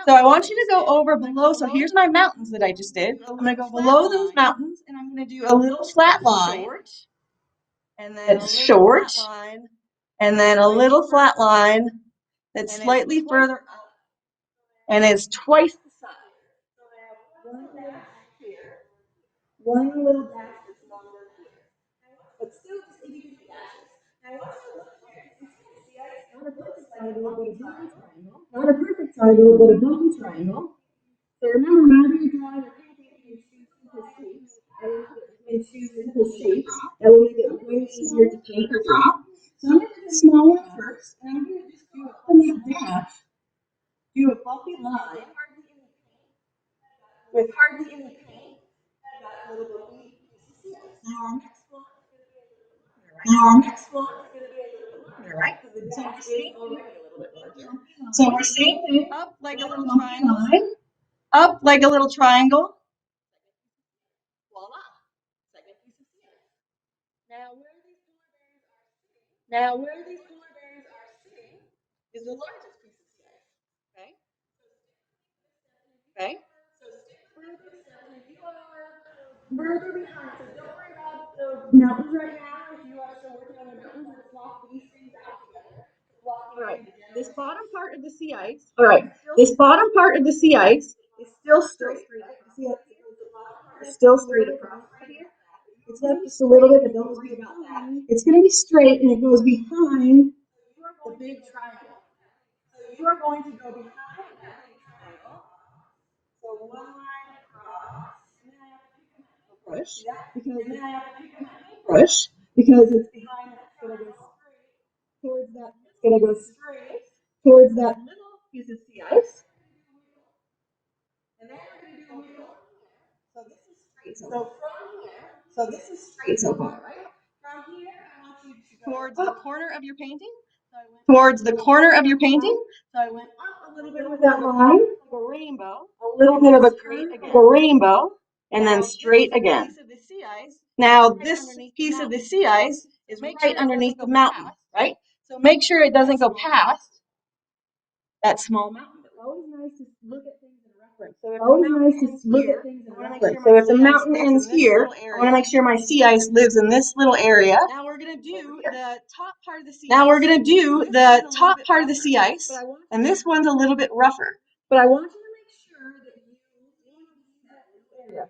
So I want you to go over below. So here's my mountains that I just did. I'm going to go below those mountains and I'm going to do a little flat line. And then it's short. And then a little flat line that's slightly further up. And it's twice the size. So I have one dash here, one little dash that's longer here. But still just itty bitty dashes. Now once you look here, you see it's not a perfect side, a little bit of bumpy triangle. So remember, whenever you're drawing or painting, you choose simple shapes. That will make it way easier to paint or draw. So I'm going to do the small one first, and I'm going to just do a dash. Do a bumpy line with hardly any paint. Got a little bumpy piece of sea ice. Now our next one is going to be a little bit longer, right? Because the dash is already a little bit larger. So we're same thing, up like a little triangle. Voila. Second piece of sea ice. Now where these polar bears are sitting is the largest piece of sea ice. Okay? So stick further. So if you are further behind, so don't worry about the mountains right now. If you are still working on the mountains, let's block these things out together. All right. This bottom part of the sea ice. Is still straight. See it? It's still straight across right here. It's up just a little bit, but don't worry about that. It's going to be straight, and it goes behind the big triangle. So you are going to go behind that big triangle. So one line across. Push. Because it's behind that. It's going to go straight towards that. It's going to go straight towards that little piece of sea ice. And then we're going to do a wheel. So this is straight. So this is straight so far, right? From here, I want you to go towards the corner of your painting. So I went up a little bit with that line, like a rainbow. A little bit of a curve, like a rainbow, and then straight again. Now this piece of the sea ice is right underneath the mountain, right? So make sure it doesn't go past that small mountain. Always nice to look at things in reference. So if the mountain ends here, I want to make sure my sea ice lives in this little area. Now we're going to do the top part of the sea ice. And this one's a little bit rougher. But I want you to make sure that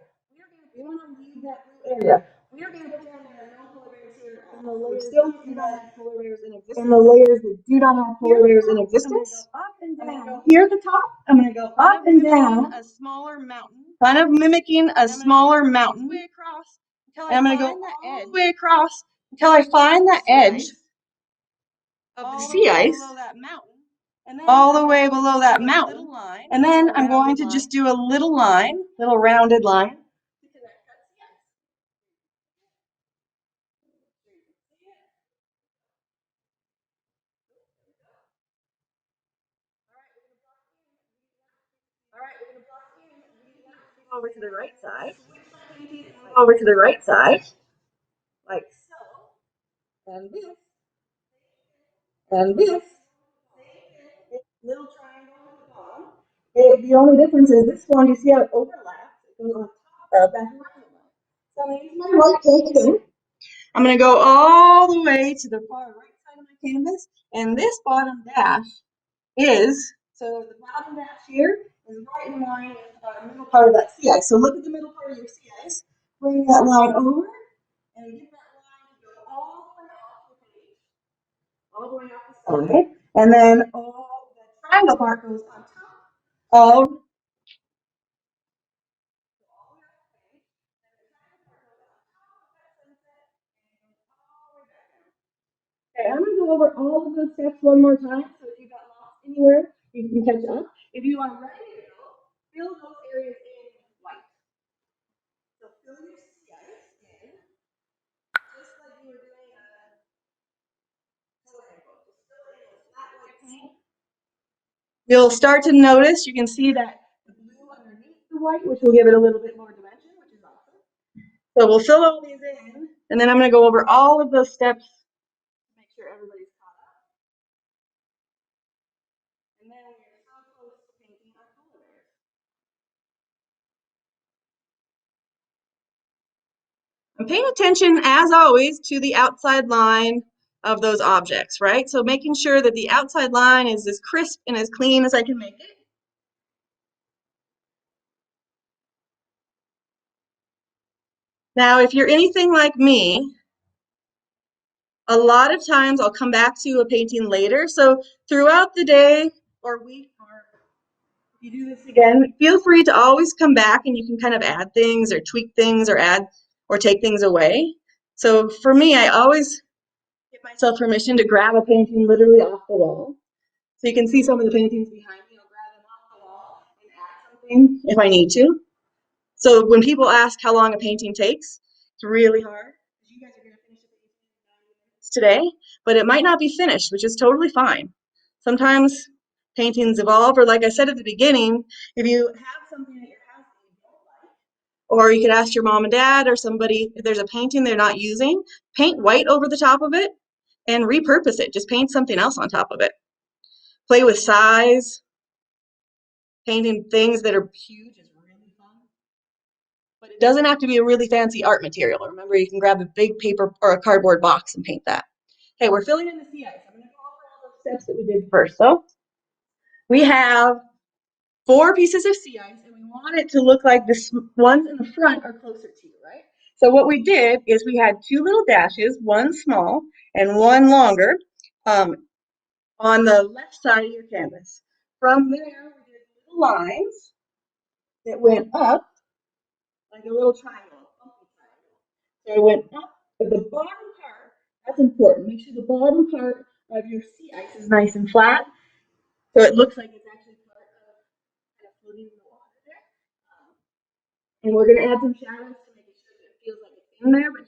you want to leave that blue area. We are going to pretend there are no polar bears here and the layers still do not have polar bears in existence. And the layers that do not have polar bears in existence. Up and down. Here at the top, I'm going to go up and down. A smaller mountain. Kind of mimicking a smaller mountain. Way across. And I'm going to go all the way across until I find the edge of the sea ice. All the way below that mountain. And then I'm going to just do a little line, little rounded line. Over to the right side. Over to the right side. Like so. And this. And this. Little triangle at the bottom. The only difference is this one, you see how it overlaps? It goes on top of that triangle. So I'm going to use my white paint again. I'm going to go all the way to the far right side of my canvas. And this bottom dash is, so the bottom dash here is right in line with the middle part of that sea ice. So look at the middle part of your sea ice. Bring that line over and get that line to go all the way off the page. All the way off the side. And then all the triangle part goes on top of Okay, I'm going to go over all of those steps one more time, so if you got lost anywhere, you can catch up. If you are ready to go, fill those areas in with white. So fill your sea ice in, just like you were doing a coloring book. Just fill it in with flat white paint. You'll start to notice, you can see that the blue underneath the white, which will give it a little bit more dimension, which is awesome. So we'll fill all these in, and then I'm going to go over all of those steps to make sure everybody's caught up. And then we are so close to painting our polar bears. I'm paying attention, as always, to the outside line of those objects, right? So making sure that the outside line is as crisp and as clean as I can make it. Now, if you're anything like me, a lot of times I'll come back to a painting later. So throughout the day or week, or if you do this again, feel free to always come back and you can kind of add things or tweak things or add or take things away. So for me, I always give myself permission to grab a painting literally off the wall. So you can see some of the paintings behind me. I'll grab them off the wall and add something if I need to. So when people ask how long a painting takes, it's really hard. You guys are going to finish the painting in 90 minutes today, but it might not be finished, which is totally fine. Sometimes paintings evolve, or like I said at the beginning, if you have something at your house that you don't like, or you could ask your mom and dad or somebody, if there's a painting they're not using, paint white over the top of it and repurpose it. Just paint something else on top of it. Play with size. Painting things that are huge is really fun. But it doesn't have to be a really fancy art material. Remember, you can grab a big paper or a cardboard box and paint that. Okay, we're filling in the sea ice. I'm going to go over all those steps that we did first. So we have 4 pieces of sea ice, and we want it to look like the ones in the front are closer to you, right? So what we did is we had 2 little dashes, one small and one longer, on the left side of your canvas. From there, we did little lines that went up like a little triangle, a bumpy triangle. So I went up, but the bottom part, that's important. Make sure the bottom part of your sea ice is nice and flat, so it looks like it's actually part of kind of floating in the water there. And we're going to add some shadows to make sure that it feels like it's in there, but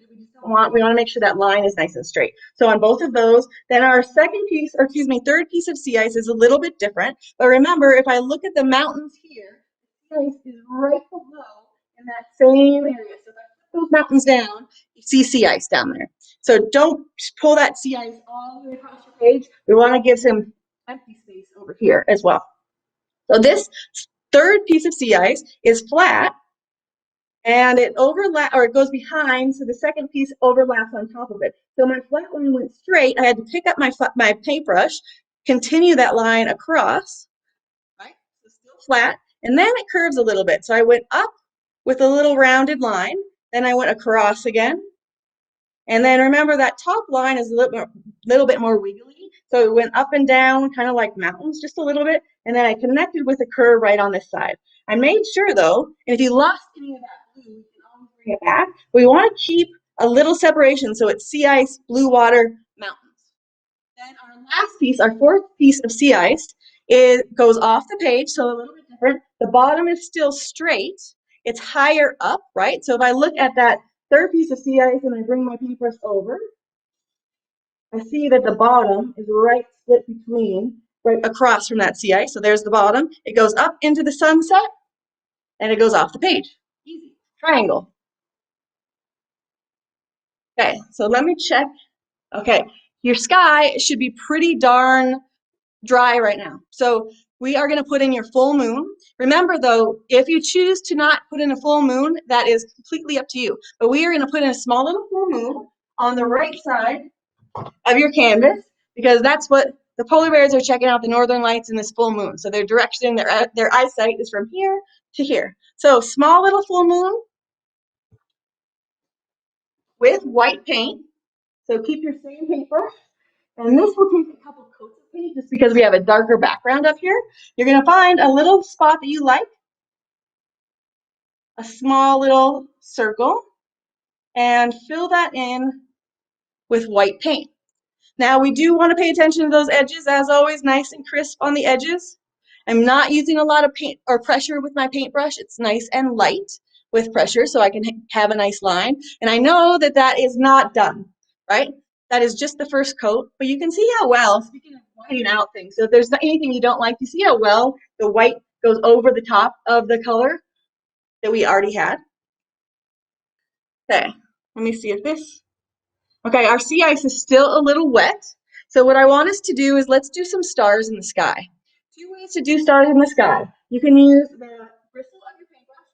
we want to make sure that line is nice and straight. So on both of those, then our third piece of sea ice is a little bit different. But remember, if I look at the mountains here, the sea ice is right below in that same area. So if I put those mountains down, you see sea ice down there. So don't pull that sea ice all the way across your page. We want to give some empty space over here as well. So this third piece of sea ice is flat. And it goes behind, so the second piece overlaps on top of it. So my flat line went straight. I had to pick up my paintbrush, continue that line across, right? So still flat, and then it curves a little bit. So I went up with a little rounded line, then I went across again, And then remember that top line is a little bit more wiggly. So it went up and down, kind of like mountains, just a little bit. And then I connected with a curve right on this side. I made sure though, and if you lost any of that blue, you can always bring it back. We want to keep a little separation so it's sea ice, blue water, mountains. Then our last piece, our fourth piece of sea ice, goes off the page, so a little bit different. The bottom is still straight. It's higher up, right? So if I look at that third piece of sea ice and I bring my paintbrush over, I see that the bottom is right split between, right across from that sea ice. So there's the bottom. It goes up into the sunset and it goes off the page. Easy. Triangle. Okay, so let me check. Okay, your sky should be pretty darn dry right now. So we are going to put in your full moon. Remember though, if you choose to not put in a full moon, that is completely up to you. But we are going to put in a small little full moon on the right side of your canvas, because that's what the polar bears are checking out, the northern lights in this full moon. So their direction, their eyesight is from here to here. So small little full moon with white paint. So keep your same paintbrush. And this will take a couple coats of paint just because we have a darker background up here. You're going to find a little spot that you like, a small little circle, and fill that in with white paint. Now we do want to pay attention to those edges, as always, nice and crisp on the edges. I'm not using a lot of paint or pressure with my paintbrush. It's nice and light with pressure so I can have a nice line. And I know that that is not done, right? That is just the first coat, but you can see how well, speaking of whitening out things, so if there's anything you don't like, you see how well the white goes over the top of the color that we already had. Okay, let me see if this, okay, our sea ice is still a little wet. So what I want us to do is let's do some stars in the sky. Two ways to do stars in the sky. You can use the bristle of your paintbrush.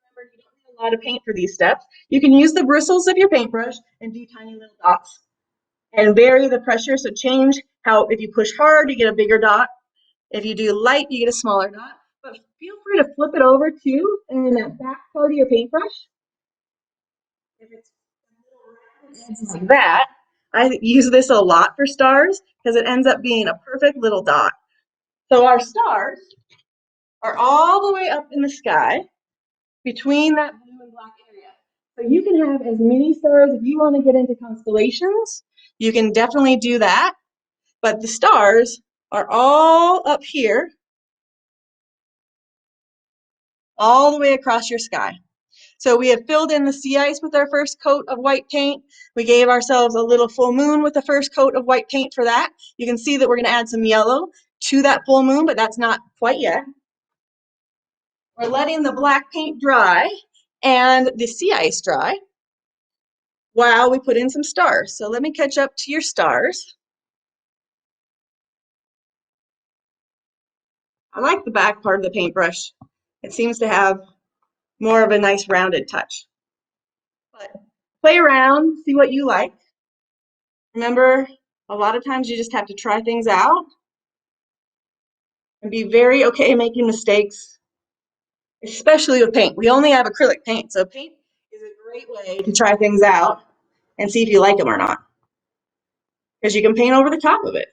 Remember, you don't need a lot of paint for these steps. You can use the bristles of your paintbrush and do tiny little dots and vary the pressure. So change how, if you push hard, you get a bigger dot. If you do light, you get a smaller dot. But feel free to flip it over too, and in that back part of your paintbrush, if it's like that, I use this a lot for stars because it ends up being a perfect little dot. So our stars are all the way up in the sky between that blue and black area. So you can have as many stars if you want to get into constellations. You can definitely do that. But the stars are all up here, all the way across your sky. So we have filled in the sea ice with our first coat of white paint. We gave ourselves a little full moon with the first coat of white paint for that. You can see that we're going to add some yellow to that full moon, but that's not quite yet. We're letting the black paint dry and the sea ice dry while we put in some stars. So let me catch up to your stars. I like the back part of the paintbrush. It seems to have more of a nice rounded touch. But play around, see what you like. Remember, a lot of times you just have to try things out and be very okay making mistakes, especially with paint. We only have acrylic paint, so paint is a great way to try things out and see if you like them or not, because you can paint over the top of it.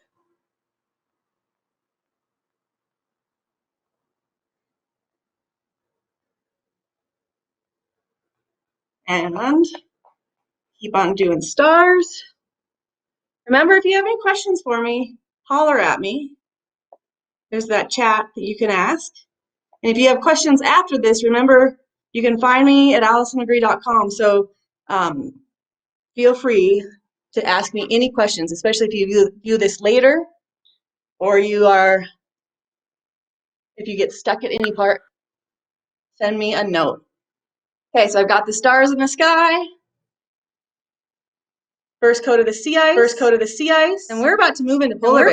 And keep on doing stars. Remember, if you have any questions for me, holler at me. There's that chat that you can ask. And if you have questions after this, remember, you can find me at AllisonMcGree.com. So feel free to ask me any questions, especially if you view this later, or if you get stuck at any part, send me a note. Okay, so I've got the stars in the sky. First coat of the sea ice. And we're about to move into polar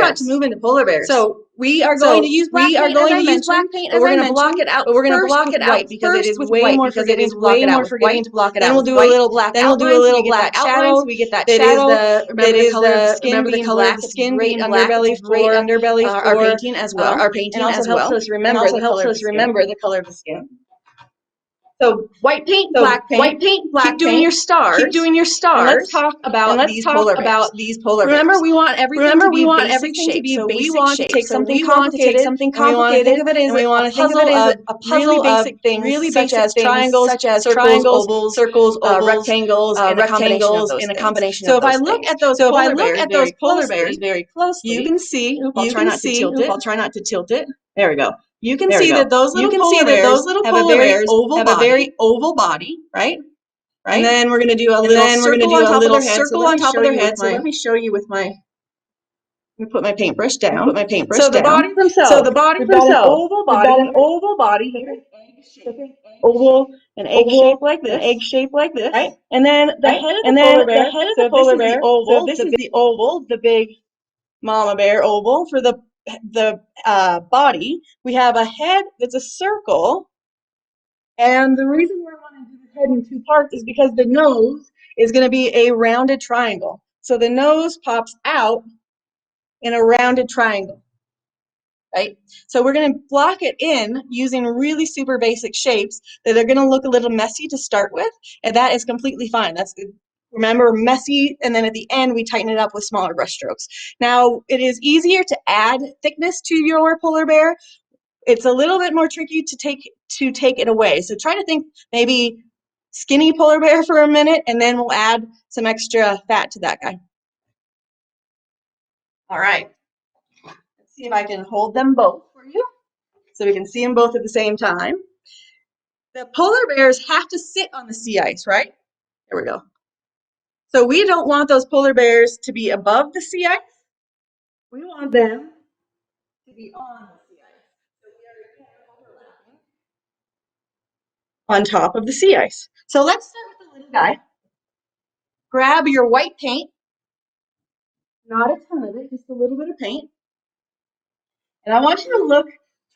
bears. So we are going to use black paint, and we're going to block it out. But we're going to block it out because it is way more forgiving to block it out. Then we'll do a little black outline. So we get that shadow. Remember the color of the skin being black. It's great underbelly for our painting as well. And also helps us remember the color of the skin. So white paint, black paint, keep doing your stars. Keep doing your stars. And let's talk about these polar bears. Remember, we want everything to be basic shape. So we want to take something complicated, and we want to think of it as a puzzle of really basic things, such as triangles, circles, ovals, rectangles, and a combination of those things. So if I look at those polar bears very closely, you can see. I'll try not to tilt it. There we go. You can see that those little polar bears have a very oval body, right? And then we're going to do a little circle on top of their head. So let me show you with my. Let me put my paintbrush down. So the bodies themselves. We've got an oval body. Oval, an egg shape like this. Right? And then the head of the polar bear. So this is the oval, the big mama bear oval. For the body, we have a head that's a circle, and the reason we want to do the head in two parts is because the nose is going to be a rounded triangle. So the nose pops out in a rounded triangle, right? So we're going to block it in using really super basic shapes that are going to look a little messy to start with, and that is completely fine. That's good. Remember, messy, and then at the end we tighten it up with smaller brush strokes. Now, it is easier to add thickness to your polar bear. It's a little bit more tricky to take it away. So try to think maybe skinny polar bear for a minute, and then we'll add some extra fat to that guy. All right. Let's see if I can hold them both for you so we can see them both at the same time. The polar bears have to sit on the sea ice, right? There we go. So we don't want those polar bears to be above the sea ice. We want them to be on the sea ice. So we are overlapping on top of the sea ice. So let's start with the little guy. Grab your white paint. Not a ton of it, just a little bit of paint. And I want you to look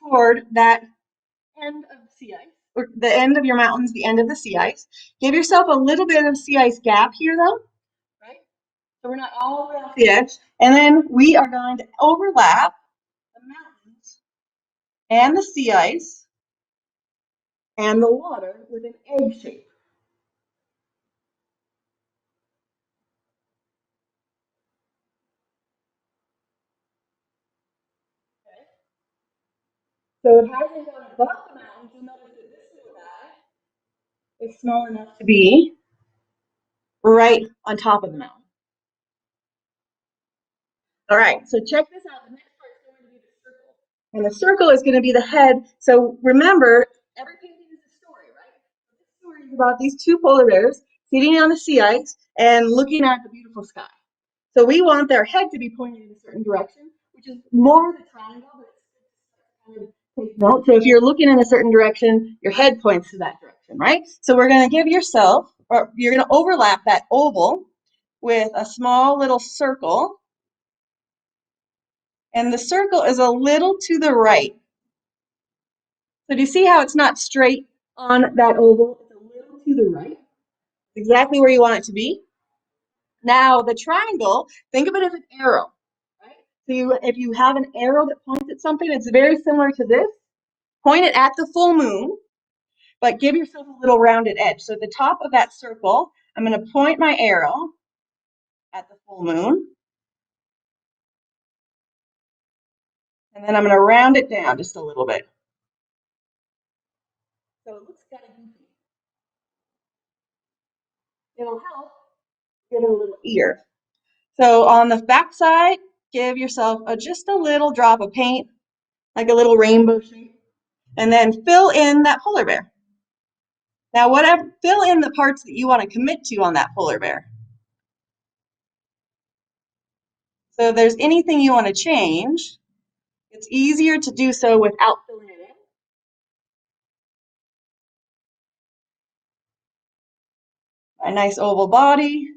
toward that end of the sea ice, or the end of your mountains, the end of the sea ice. Give yourself a little bit of sea ice gap here, though. So we're not all the way off the edge. And then we are going to overlap the mountains and the sea ice and the water with an egg shape. Okay. So it hasn't gone above the mountains. You'll notice that this little guy is small enough to be right on top of the mountain. All right, so check this out. The next part is going to be the circle. And the circle is going to be the head. So remember, every painting is a story, right? This story is about these two polar bears sitting on the sea ice and looking at the beautiful sky. So we want their head to be pointed in a certain direction, which is more the triangle, but it's kind of take note. So if you're looking in a certain direction, your head points to that direction, right? So we're going to give yourself, or you're going to overlap that oval with a small little circle. And the circle is a little to the right. So do you see how it's not straight on that oval? It's a little to the right. Exactly where you want it to be. Now the triangle, think of it as an arrow. Right? So if you have an arrow that points at something, it's very similar to this. Point it at the full moon, but give yourself a little rounded edge. So at the top of that circle, I'm going to point my arrow at the full moon. And then I'm going to round it down just a little bit. So it looks kind of goofy. It'll help give it a little ear. So on the back side, give yourself just a little drop of paint, like a little rainbow shape, and then fill in that polar bear. Now fill in the parts that you want to commit to on that polar bear. So if there's anything you want to change, it's easier to do so without filling it in. A nice oval body.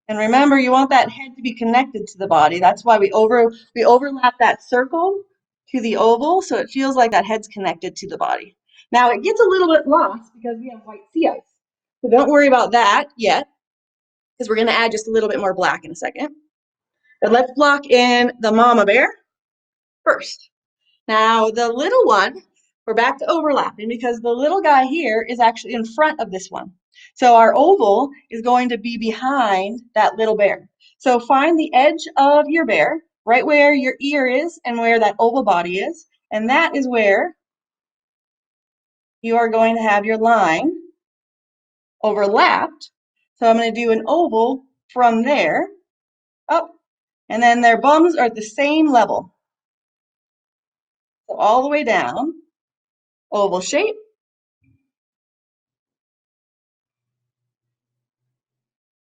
And remember, you want that head to be connected to the body. That's why we overlap that circle to the oval, so it feels like that head's connected to the body. Now it gets a little bit lost because we have white sea ice. So don't worry about that yet, because we're going to add just a little bit more black in a second. But let's block in the mama bear first. Now the little one, we're back to overlapping because the little guy here is actually in front of this one. So our oval is going to be behind that little bear. So find the edge of your bear, right where your ear is and where that oval body is, and that is where you are going to have your line overlapped. So I'm going to do an oval from there up, and then their bums are at the same level. So all the way down, oval shape.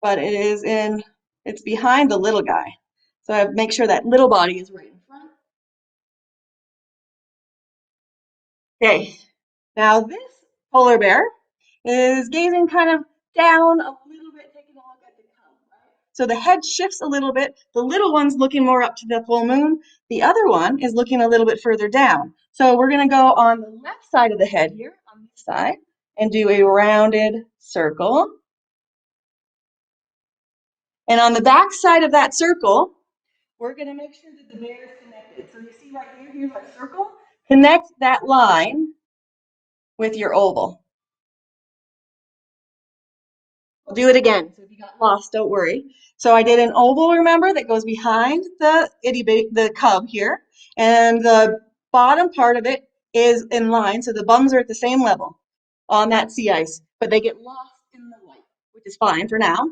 But it's behind the little guy. So I make sure that little body is right in front. Okay, now this polar bear is gazing kind of down a little bit, taking a look at the cub, right? So the head shifts a little bit. The little one's looking more up to the full moon. The other one is looking a little bit further down. So we're going to go on the left side of the head here, on this side, and do a rounded circle. And on the back side of that circle, we're going to make sure that the bear is connected. So you see right here, here's our circle. Connect that line with your oval. I'll do it again. So if you got lost, don't worry. So I did an oval, remember, that goes behind the cub here. And the bottom part of it is in line. So the bums are at the same level on that sea ice. But they get lost in the white, which is fine for now.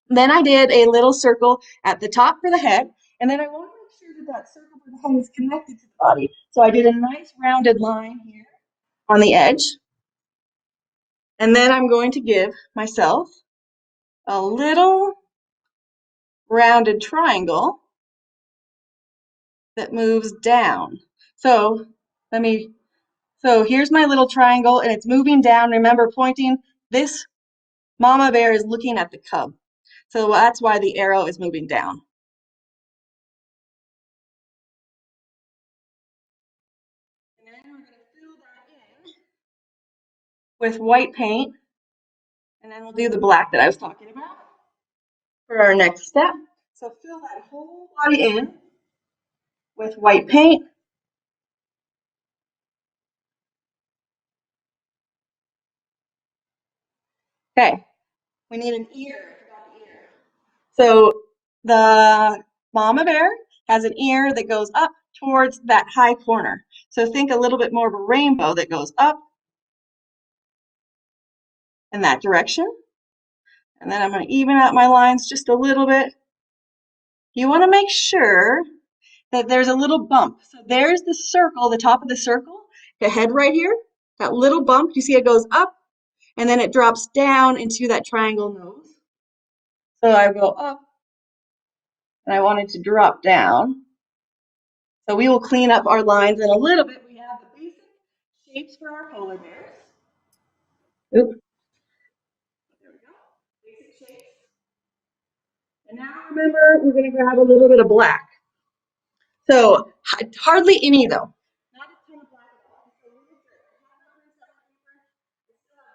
Then I did a little circle at the top for the head. And then I want to make sure that that circle for the head is connected to the body. So I did a nice rounded line here on the edge. And then I'm going to give myself a little rounded triangle that moves down. So here's my little triangle and it's moving down. Remember, pointing, this mama bear is looking at the cub. So that's why the arrow is moving down. And then we're going to fill that in with white paint. And then we'll do the black that I was talking about for our next step. So fill that whole body in with white paint. Okay, we need an ear. I forgot the ear. So the mama bear has an ear that goes up towards that high corner. So think a little bit more of a rainbow that goes up in that direction. And then I'm going to even out my lines just a little bit. You want to make sure that there's a little bump. So there's the circle, the top of the circle, the head right here, that little bump. You see it goes up and then it drops down into that triangle nose. So I go up and I want it to drop down. So we will clean up our lines in a little bit. We have the basic shapes for our polar bears. Oops. There we go. Basic shapes. And now remember, we're going to grab a little bit of black. So hardly any though. Not a ton of black at all. Just a little bit.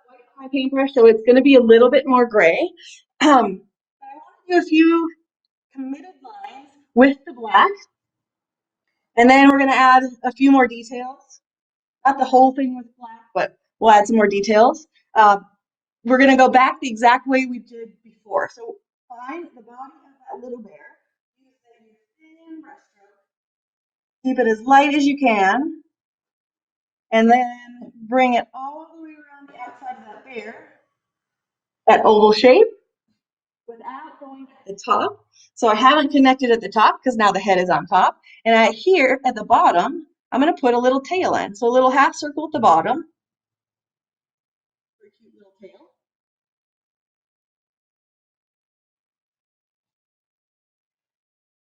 White on my paintbrush, so it's going to be a little bit more gray. But I want to do a few committed lines with the black. And then we're going to add a few more details. Not the whole thing with black, but we'll add some more details. We're going to go back the exact way we did before. So find the body of that little bear. Use a thin brush stroke. Keep it as light as you can. And then bring it all the way around the outside of that bear. That oval shape. Without going at the top. So I haven't connected at the top because now the head is on top. And here at the bottom, I'm going to put a little tail in. So a little half circle at the bottom. Very cute little tail.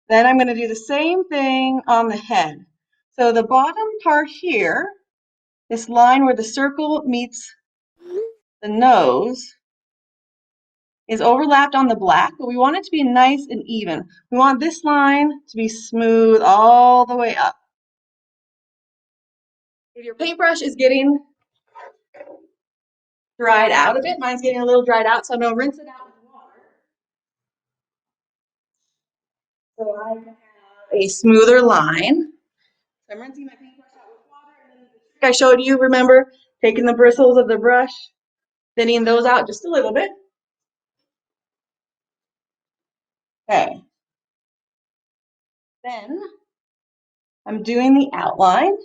Then I'm going to do the same thing on the head. So the bottom part here, this line where the circle meets the nose, is overlapped on the black, but we want it to be nice and even. We want this line to be smooth all the way up. If your paintbrush is getting dried out a bit, mine's getting a little dried out, so I'm going to rinse it out with water. So I can have a smoother line. So I'm rinsing my paintbrush out with water and then with the I showed you, remember? Taking the bristles of the brush, thinning those out just a little bit. Okay. Then I'm doing the outline.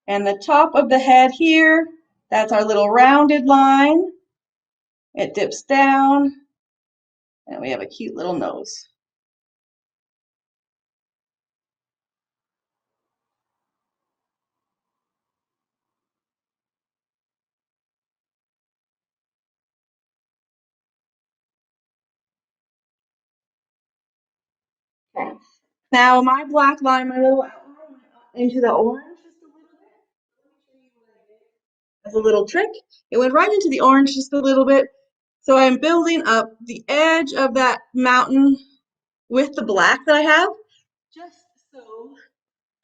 And the top of the head here, that's our little rounded line. It dips down, and we have a cute little nose. Okay. Now my black line, my little outline went up into the orange just a little bit. As a little trick, it went right into the orange just a little bit. So I'm building up the edge of that mountain with the black that I have, just so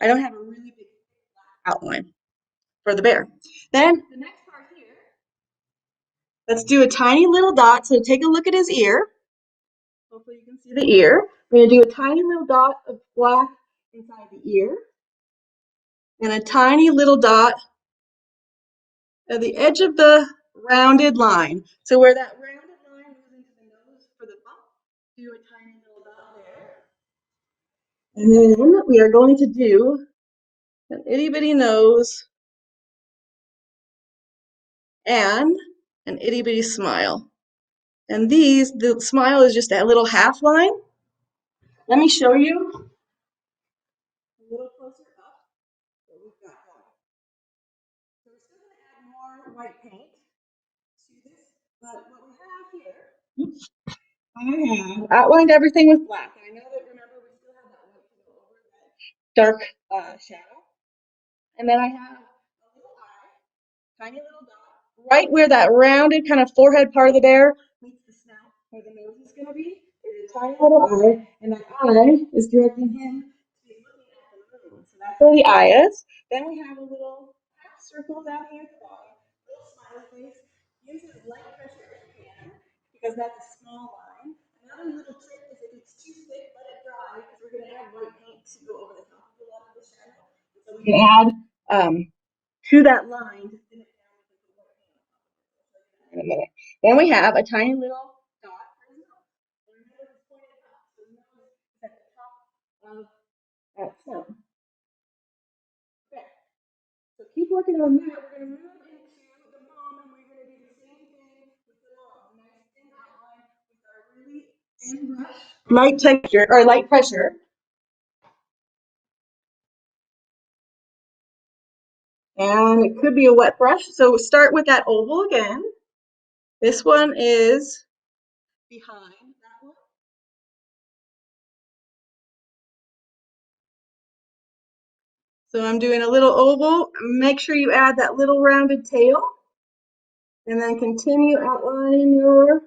I don't have a really big outline for the bear. Then the next part here, let's do a tiny little dot. So take a look at his ear. Hopefully you can see the ear. We're going to do a tiny little dot of black inside the ear. And a tiny little dot at the edge of the rounded line. So where that rounded line goes into the nose for the bump, do a tiny little dot there. And then we are going to do an itty bitty nose and an itty bitty smile. And these, the smile is just that little half line. Let me show you a little closer up what we've got going. So we're still going to add more white paint to this, but what we have here, I have outlined everything with black. And I know that, remember, we still have that white to go over that dark shadow. And then I have a little eye, tiny little dot, right where that rounded kind of forehead part of the bear meets the snout, where the nose is going to be. There's a tiny little eye, and that eye is directing him to be looking at the moon. So that's where the eye is. Then we have a little half circle down here at the bottom, little smiley face. Use it as light pressure as you can, because that's a small line. Another little trick is if it's too thick, let it dry, because we're going to add white paint to go over the top of a lot of the shadow. So we can add to that line to thin it down with the white paint in a minute. Then we have a tiny little dot for his nose. Remember it's pointed up, so the nose is at the top of that snout. Okay, so keep working on that. We're going to move into the mom, and we're going to do the same thing with the mom. Nice thin outline with our really thin brush. Light texture, or light pressure. And it could be a wet brush. So start with that oval again. This one is behind that one. So I'm doing a little oval. Make sure you add that little rounded tail. And then continue outlining your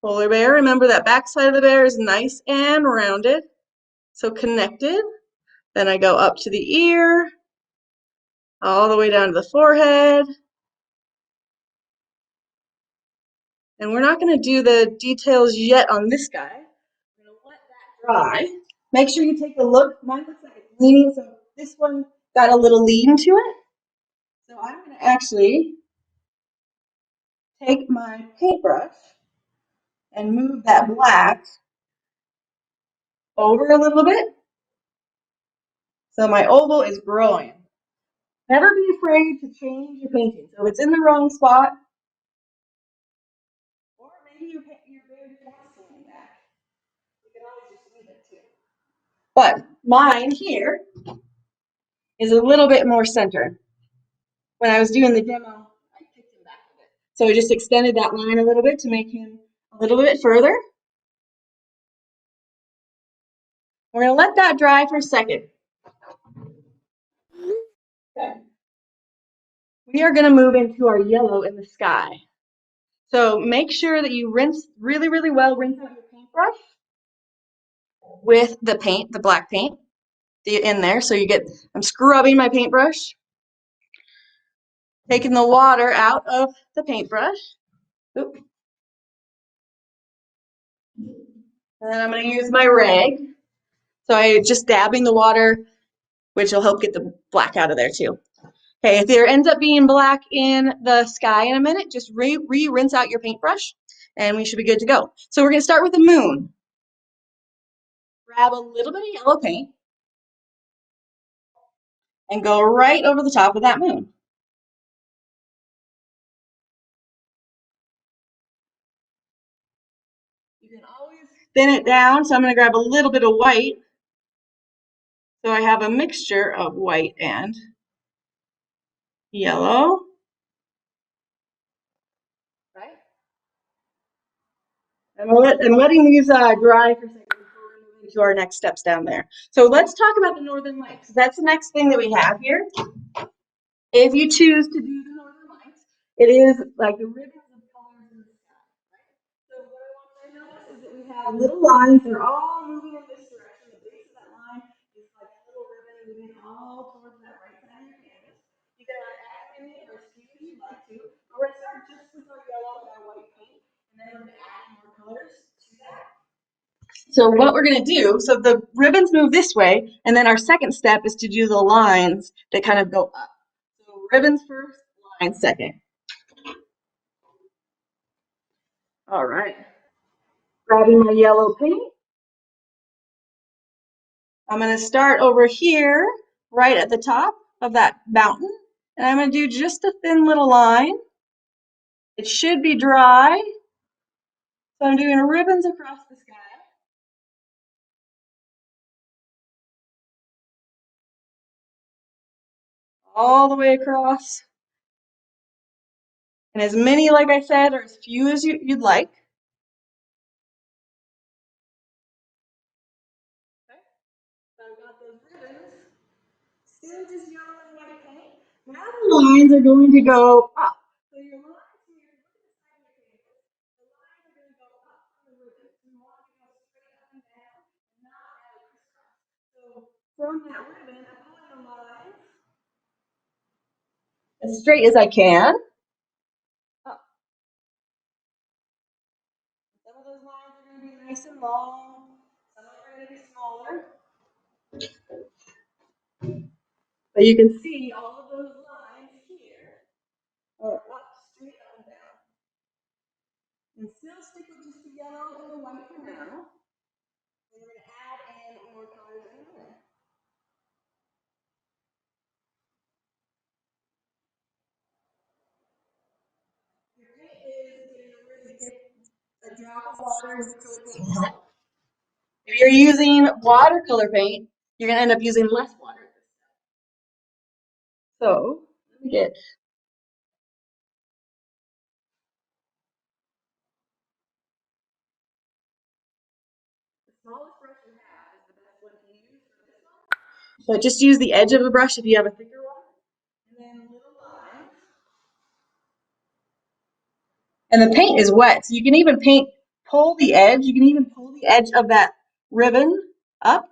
polar bear. Remember that back side of the bear is nice and rounded. So connected. Then I go up to the ear, all the way down to the forehead. And we're not going to do the details yet on this guy. I'm going to let that dry. Make sure you take a look. Mine looks like it's leaning, so this one got a little lean to it. So I'm going to actually take my paintbrush and move that black over a little bit. So my oval is growing. Never be afraid to change your painting. So if it's in the wrong spot, or maybe your bear just wants to lean back, you can always just leave it too. But mine here is a little bit more centered. When I was doing the demo, I kicked him back a bit. So I just extended that line a little bit to make him a little bit further. We're going to let that dry for a second. Okay. We are going to move into our yellow in the sky. So make sure that you rinse really, really well, rinse out your paintbrush with the paint, the black paint in there. So you get, I'm scrubbing my paintbrush, taking the water out of the paintbrush. Oop. And then I'm going to use my rag So I'm just dabbing the water, which will help get the black out of there too. Okay, if there ends up being black in the sky in a minute, just rinse out your paintbrush and we should be good to go. So we're gonna start with the moon. Grab a little bit of yellow paint and go right over the top of that moon. You can always thin it down, so I'm gonna grab a little bit of white. So I have a mixture of white and yellow. Right. And I'm letting these dry for a second before we move into our next steps down there. So let's talk about the northern lights. That's the next thing that we have here. If you choose to do the northern lights, it is like the ribbons of colors in the sky. Right? So what I want you to notice is that we have little lines that are all moving in this direction. The base of that line is like a little ribbon moving all towards that right side of your canvas. You can add as many or as few as you'd like to. We're going to start just with our yellow and our white paint, and then we're going to add more colors to that. So what we're going to do, so the ribbons move this way, and then our second step is to do the lines that kind of go up. So ribbons first, lines second. All right. Grabbing my yellow paint. I'm going to start over here, right at the top of that mountain, and I'm going to do just a thin little line. It should be dry. So I'm doing ribbons across the sky. All the way across. And as many, like I said, or as few as you'd like. Okay. So I've got those ribbons. Still just yellow and white paint. Now the lines are going to go up. So your lines here, look at the side of your canvas. The lines are going to go up from the ribbon. You want to go straight up and down, not at a crisscross. So from that ribbon, I'm pulling the lines as straight as I can. Up. Some of those lines are going to be nice and long. Some of them are going to be smaller. But you can see all of those lines here are up, straight up and down. And still stick with just the yellow and the white for now. And we're going to add in more colors in there. Your paint is getting really thick. A drop of water is acrylic paint. If you're using watercolor paint, you're going to end up using less water. So, let me get the smallest brush you have is the best one to use for this one. So just use the edge of the brush if you have a thicker one. And then little lines. And the paint is wet, so you can even pull the edge. You can even pull the edge of that ribbon up.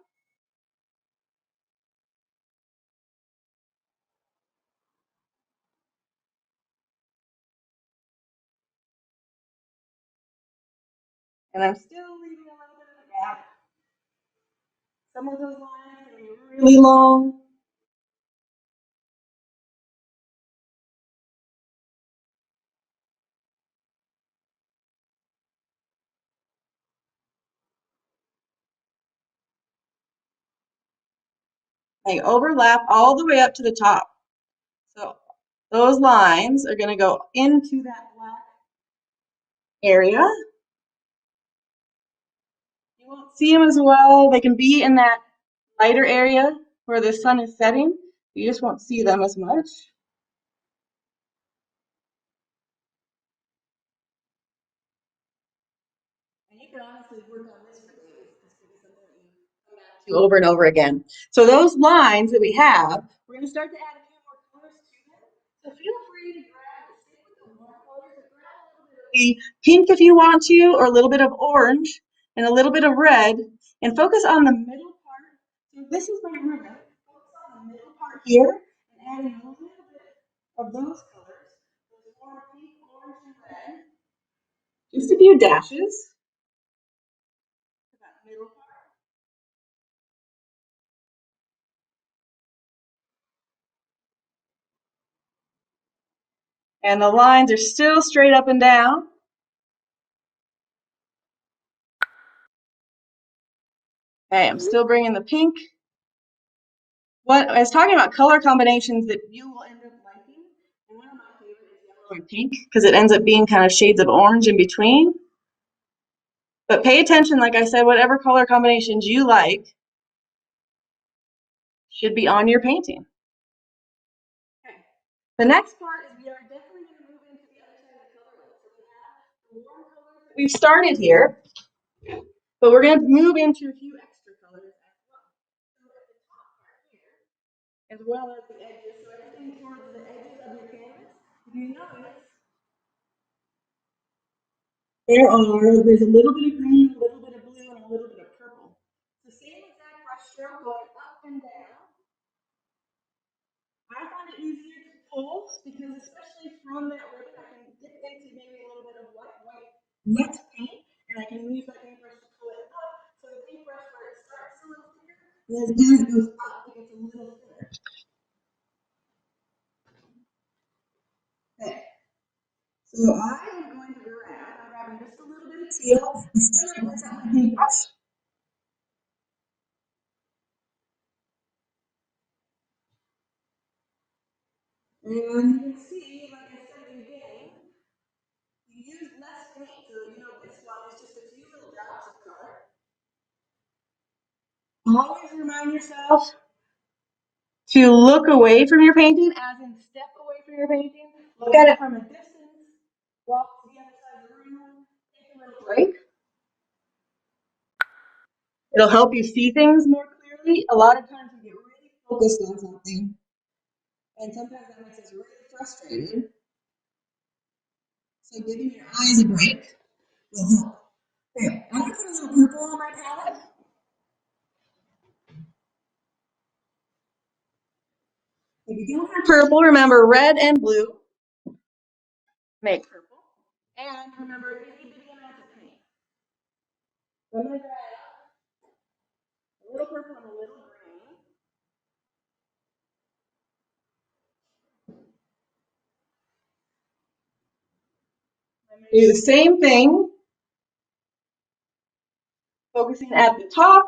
And I'm still leaving a little bit of a gap. Some of those lines are going to be really long. They overlap all the way up to the top. So those lines are going to go into that black area. You won't see them as well. They can be in that lighter area where the sun is setting. You just won't see them as much. And you can honestly work on this for days. This could be something that you come back to over and over again. So those lines that we have, we're going to start to add a few more colors to them. So feel free to stick with the warm colors, or grab a little bit of the pink if you want to, or a little bit of orange and a little bit of red, and focus on the middle part. So this is my ribbon. Focus on the middle part here and adding a little bit of those colors, those warm pink, orange, and red. Just a few dashes. That middle part. And the lines are still straight up and down. Okay, I'm still bringing the pink. What I was talking about color combinations that you will end up liking, and one of my favorites is yellow and pink because it ends up being kind of shades of orange in between. But pay attention, like I said, whatever color combinations you like should be on your painting. Okay. The next part is we are definitely going to move into the other side of the color wheel. So we have the warm colors that we've started here, but we're going to move into a few extra colors as well. So at the top part here, as well as the edges, so everything towards the edges of your canvas, if you notice, there's a little bit of green, a little bit of blue, and a little bit of purple. The same exact brush stroke going up and down. I find it easier to pull because especially from that ribbon, I can dip into maybe a little bit of wet paint, and I can use my paintbrush to pull it up. So the paintbrush where it starts a little thicker, and as it goes up, it gets a little thinner. Okay. So I am going to I'm grabbing just a little bit of teal. I'm still going to work out my paintbrush. And you can see, like I said at the beginning, you use less paint. So, this one is just a few little drops of color. Always remind yourself to look away from your painting, as in step away from your painting. Look at it from a distance. Walk to the other side of the room. Take a little break. It'll help you see things more clearly. A lot of times we get really focused on something, and sometimes that makes us really frustrated. So giving your eyes a break will help. Okay, I'm going to put a little purple on my palette. If you don't have purple, remember red and blue make purple. And remember itty bitty amounts of paint. So I'm going to grab a little purple and a little green. I'm going to do the same thing, focusing at the top.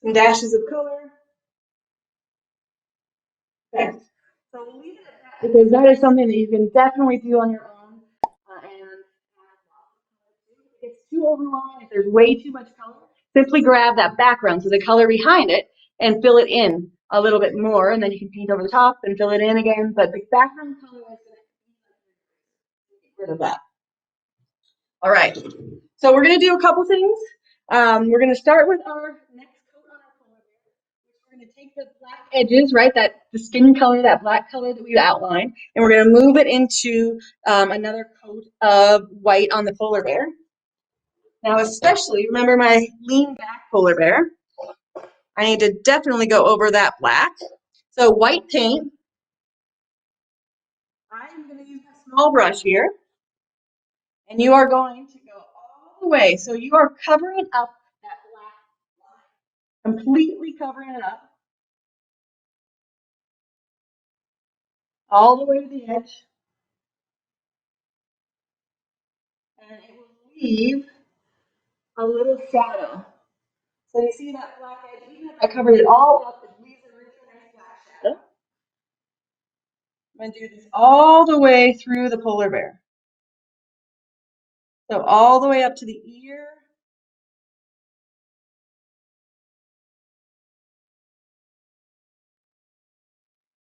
Some dashes of color. Okay. So we'll leave it at that because that is something that you can definitely do on your own. And if it's too overwhelming, if there's way too much color, simply grab that background, so the color behind it, and fill it in a little bit more, and then you can paint over the top and fill it in again. But the background color is going to get rid of that. All right. So we're going to do a couple things. We're going to start with our next coat on our polar bear, which we're going to take the black edges, right, the skin color, that black color that we outlined, and we're going to move it into another coat of white on the polar bear. Now, especially, remember my lean back polar bear, I need to definitely go over that black. So white paint, I'm going to use a small brush here, and you are going to go all the way. So you are covering up that black line, completely covering it up, all the way to the edge, and it will leave a little shadow. So you see that black edge, even if I covered it all up, it leaves a really nice black shadow. I'm going to do this all the way through the polar bear. So all the way up to the ear.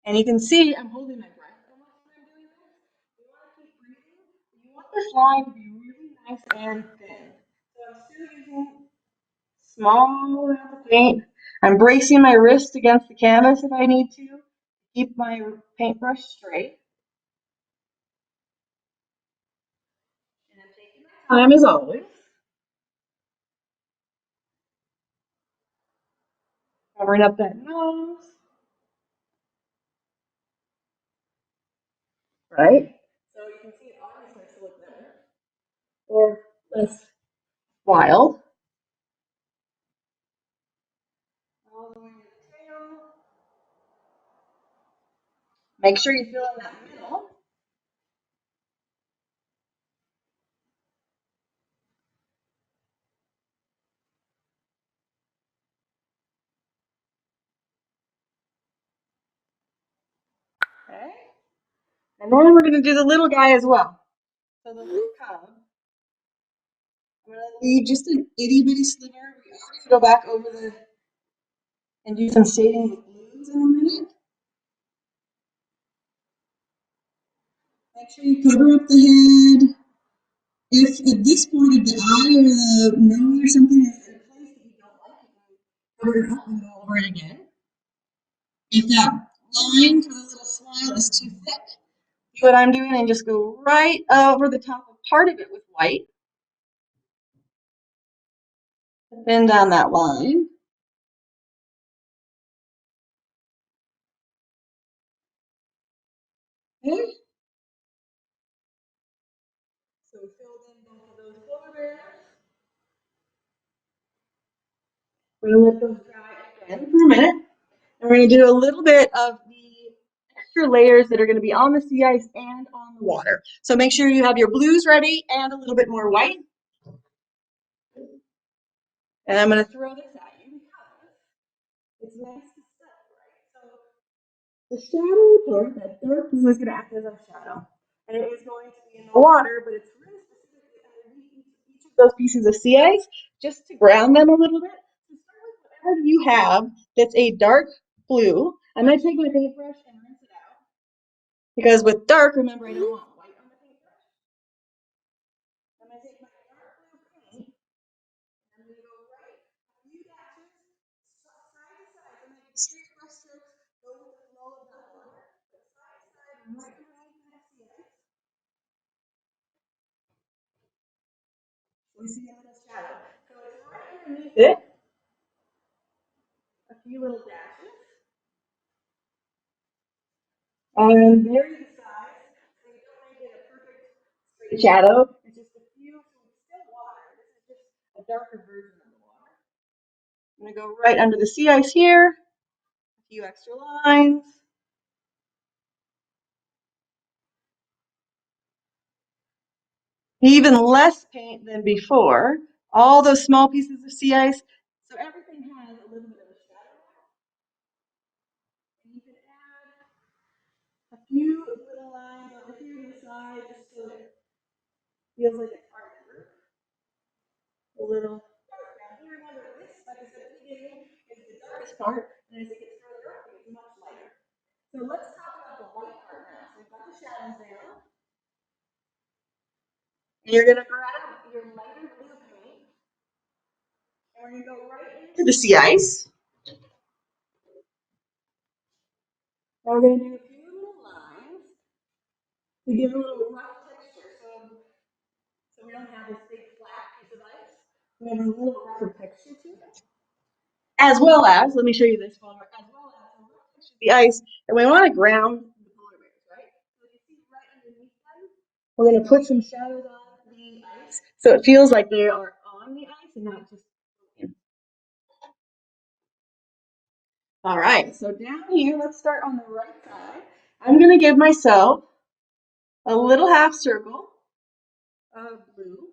And you can see I'm holding my breath almost when I'm doing this. You want to keep breathing. You want this line to be really nice and thin. So I'm still using small amounts of paint. I'm bracing my wrist against the canvas if I need to. Keep my paintbrush straight. And I'm taking my time as always. Covering up that nose. right? So you can see it already starts to look better or less wild. All the way to the tail. Make sure you fill in that middle. Okay. And then we're going to do the little guy as well. So the little cub, I'm going to leave just an itty bitty sliver. We are going to go back over the and do some shading with blues in a minute. Make sure you cover up the head. If at this point, if the eye or the nose or something is in a place that you don't like, you can cover it up and go over it again. If that line for the little smile is too thick, do what I'm doing and just go right over the top of part of it with white. Then down that line. Okay. So we filled in both of those polar bears. We're going to let those dry again for a minute. And we're going to do a little bit of the extra layers that are going to be on the sea ice and on the water. So make sure you have your blues ready and a little bit more white. And I'm going to throw this at you because it's nice to study, right? So the shadow part, that dark blue, is going to act as our shadow. And it is going to be in the water, but it's really specifically underneath each of those pieces of sea ice, just to ground them a little bit. So start with whatever you have that's a dark blue. I'm going to take my paintbrush and rinse it out. Because with dark, remember, I don't want white on the paintbrush. I'm going to take my dark blue paint, and I'm going to go right a few dashes, side to side. I'm going to make big brush strokes, go with the flow of that water, but side to side, right underneath that sea ice. We see a little shadow. So it's right underneath it. A few little dashes. And vary the size, so you don't make it a perfect straight shadow. It's just a few, so it's still water. This is just a darker version of the water. I'm going to go right under the sea ice here. A few extra lines. Even less paint than before. All those small pieces of sea ice. So everything has a little bit of a shadow. And you can add a few little lines over here to the side just so it feels like it's part of the group. A little dark. Now you remember this, like I said at the beginning, is the darkest part, and as it gets further up, it gets much lighter. So let's talk about the white part now. So we've got the shadows down. And you're going to grab your lighter blue paint, and we're going to go right into the sea ice. And we're going to do a few little lines to give a little rough texture. So we don't have this big flat piece of ice. We have a little rougher texture to it. As well as, let me show you this one, as well as a rough texture of the ice. And we want to ground the polar bears, right? So you see right underneath them, we're going to put some shadows on the ice so it feels like they are on the ice and not just in. All right, so down here, let's start on the right side. I'm going to give myself a little half circle of blue,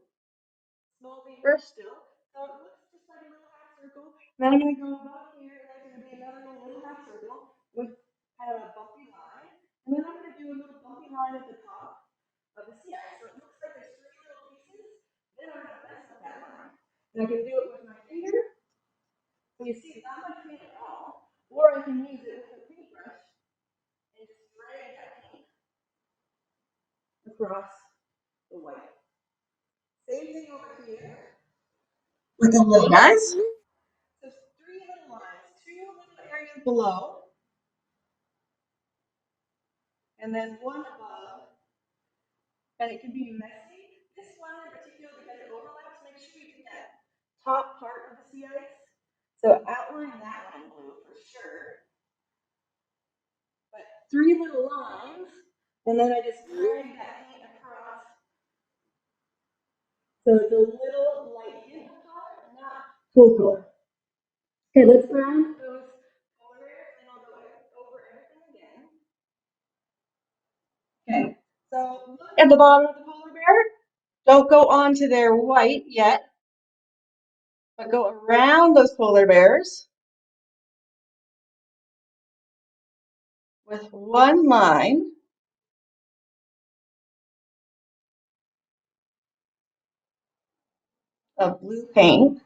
small paintbrush still, so it looks just like a little half circle. Then I'm going to go above here, and there's going to be another little half circle with kind of a bumpy line. And then I'm going to do a little bumpy line at the top of the sea ice. So it looks like there's three little pieces. Then I'm going to mess up that line. And I can do it with my finger. So you see, not much paint at all. Or I can use it with a paintbrush and just spray that paint across the white. Same thing over here with the little guys. So three little lines, two little areas below, and then one above. And it can be messy. This one in particular, because it overlaps, make sure you get that top part of the sea ice. So outline that one in blue for sure. But three little lines And then I just drag that paint across. So it's a little light hint of color, not full color. Okay, let's round those over, and I'll go over everything again. Okay, so look at the bottom of the polar bear. Don't go on to their white yet, but go around those polar bears with one line. Of blue paint.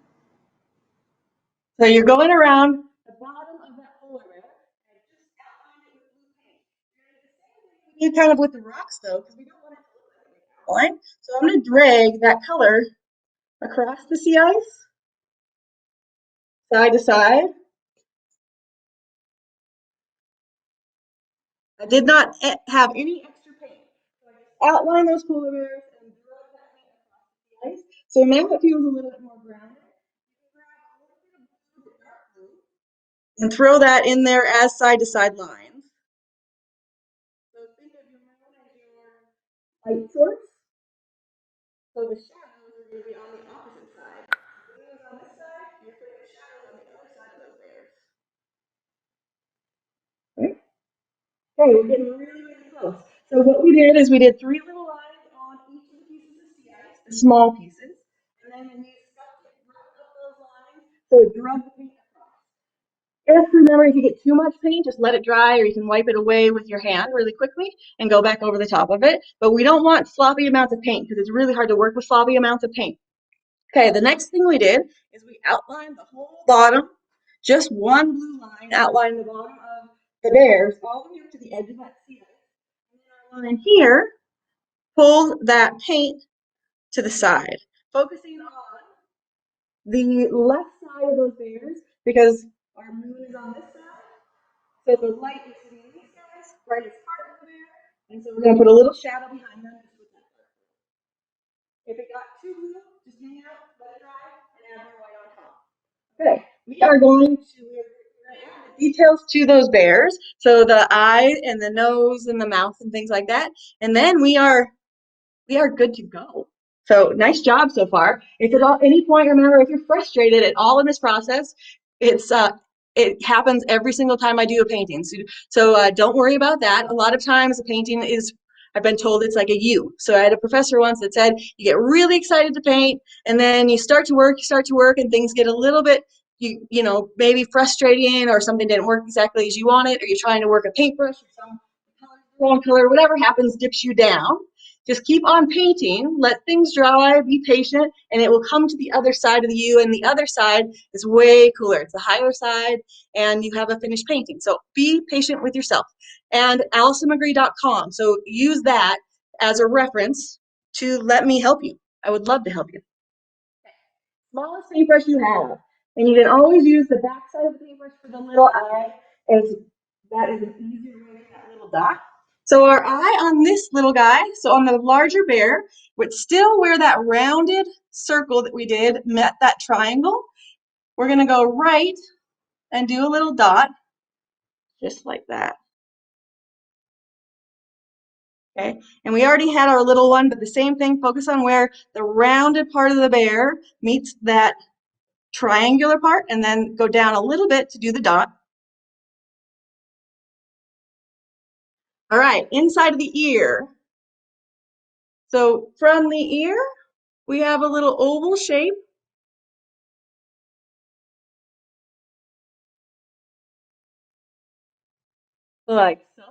So you're going around the bottom of that polar bear and just outline it with blue paint. You kind of with the rocks though, because we don't want it to look like an outline. So I'm going to drag that color across the sea ice, side to side. I did not have any extra paint. So I just outline those polar bears and drag that paint across the sea ice. So now it feels a little bit more grounded. And throw that in there as side to side lines. So think of your moon as your light source. So the shadows are going to be on the opposite side. The moon is on this side, you're putting the shadows on the other side of those bears. Okay, we're getting really, really close. So what we did is we did 3 little lines on each of the pieces of sea ice, the small pieces, and then we scuffed it, wrapped up those lines, so it drug the paint across. Remember, if you get too much paint, just let it dry, or you can wipe it away with your hand really quickly and go back over the top of it. But we don't want sloppy amounts of paint because it's really hard to work with sloppy amounts of paint. Okay, the next thing we did is we outlined the whole bottom, just one blue line outlined the bottom of the bears all the way up to the edge of that sea ice. And then our line here pulled that paint to the side, focusing on the left side of those bears because our moon is on this side. So the light is hitting these guys right as part of the bear, and so we're going to put a little shadow behind them. If it got too blue, just hang it out, let it dry, and add more white on top. Okay, we are going to add the details to those bears, so the eye and the nose and the mouth and things like that, and then we are good to go. So nice job so far. If at any point, remember, if you're frustrated at all in this process, it happens every single time I do a painting. So don't worry about that. A lot of times a painting is, I've been told it's like a U. So I had a professor once that said you get really excited to paint and then you start to work and things get a little bit, you know, maybe frustrating or something didn't work exactly as you want it, or you're trying to work a paintbrush or some wrong color, whatever happens dips you down. Just keep on painting, let things dry, be patient, and it will come to the other side of the U, and the other side is way cooler. It's the higher side, and you have a finished painting. So be patient with yourself. And AllisonMcGree.com, so use that as a reference to let me help you. I would love to help you. Smallest paintbrush you have, and you can always use the back side of the paintbrush for the little eye, as that is an easier way to make that little dot. So our eye on this little guy, so on the larger bear, but still where that rounded circle that we did met that triangle, we're going to go right and do a little dot, just like that. Okay, and we already had our little one, but the same thing, focus on where the rounded part of the bear meets that triangular part, and then go down a little bit to do the dot. All right, inside of the ear. So from the ear, we have a little oval shape. Like so.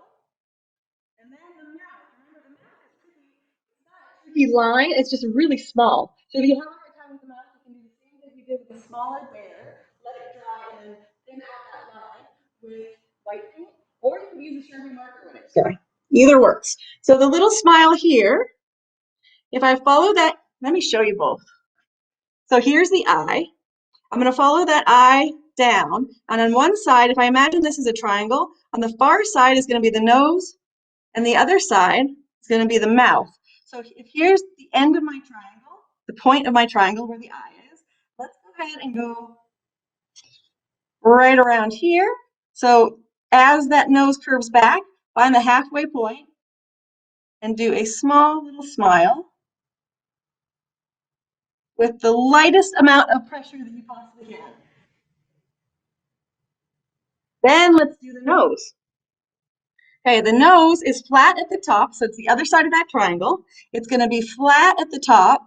And then the mouth. Remember, the mouth is not a tricky line, it's just really small. So if you have a hard time with the mouth, you can do the same thing you did with the smaller bear. Let it dry and then thin out that line with white paint. Or you can use a Sharpie marker when it's dry. Either works. So the little smile here, if I follow that, let me show you both. So here's the eye. I'm going to follow that eye down. And on one side, if I imagine this is a triangle, on the far side is going to be the nose, and the other side is going to be the mouth. So if here's the end of my triangle, the point of my triangle where the eye is, let's go ahead and go right around here. So as that nose curves back, find the halfway point, and do a small little smile with the lightest amount of pressure that you possibly can. Then let's do the nose. Okay, the nose is flat at the top, so it's the other side of that triangle. It's going to be flat at the top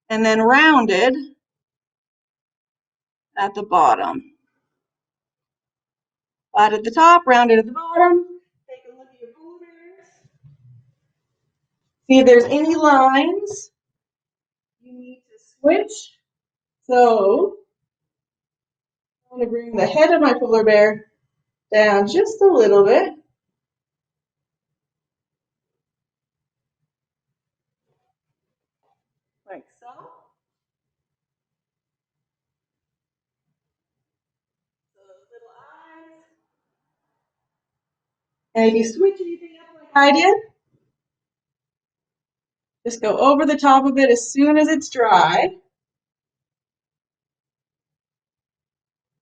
and then rounded at the bottom. Flat at the top, rounded at the bottom. Take a look at your polar bears. See if there's any lines you need to switch. So I'm going to bring the head of my polar bear down just a little bit. Like so. So those little eyes. And if you switch anything up like I did, just go over the top of it as soon as it's dry.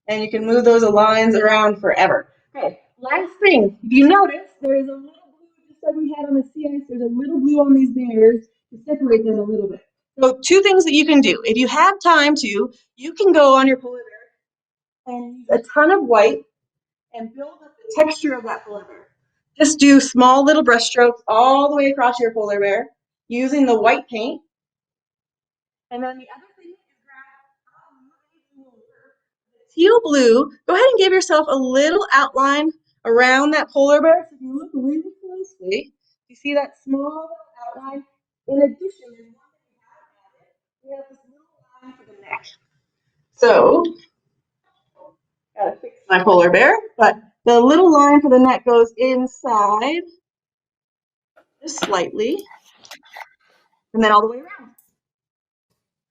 And you can move those lines around forever. Okay, last thing. If you notice, there is a little blue, just like we had on the sea ice, there's a little blue on these bears to separate them a little bit. So 2 things that you can do. If you have time to, you can go on your polar bear and use a ton of white and build up the texture of that polar bear. Just do small little brush strokes all the way across your polar bear using the white paint. And then the other thing is grab the teal blue. Go ahead and give yourself a little outline around that polar bear. So if you look really closely, you see that small outline. In addition, there's one thing we have this little line for the neck. So, gotta fix my polar bear, but the little line for the neck goes inside, just slightly, and then all the way around.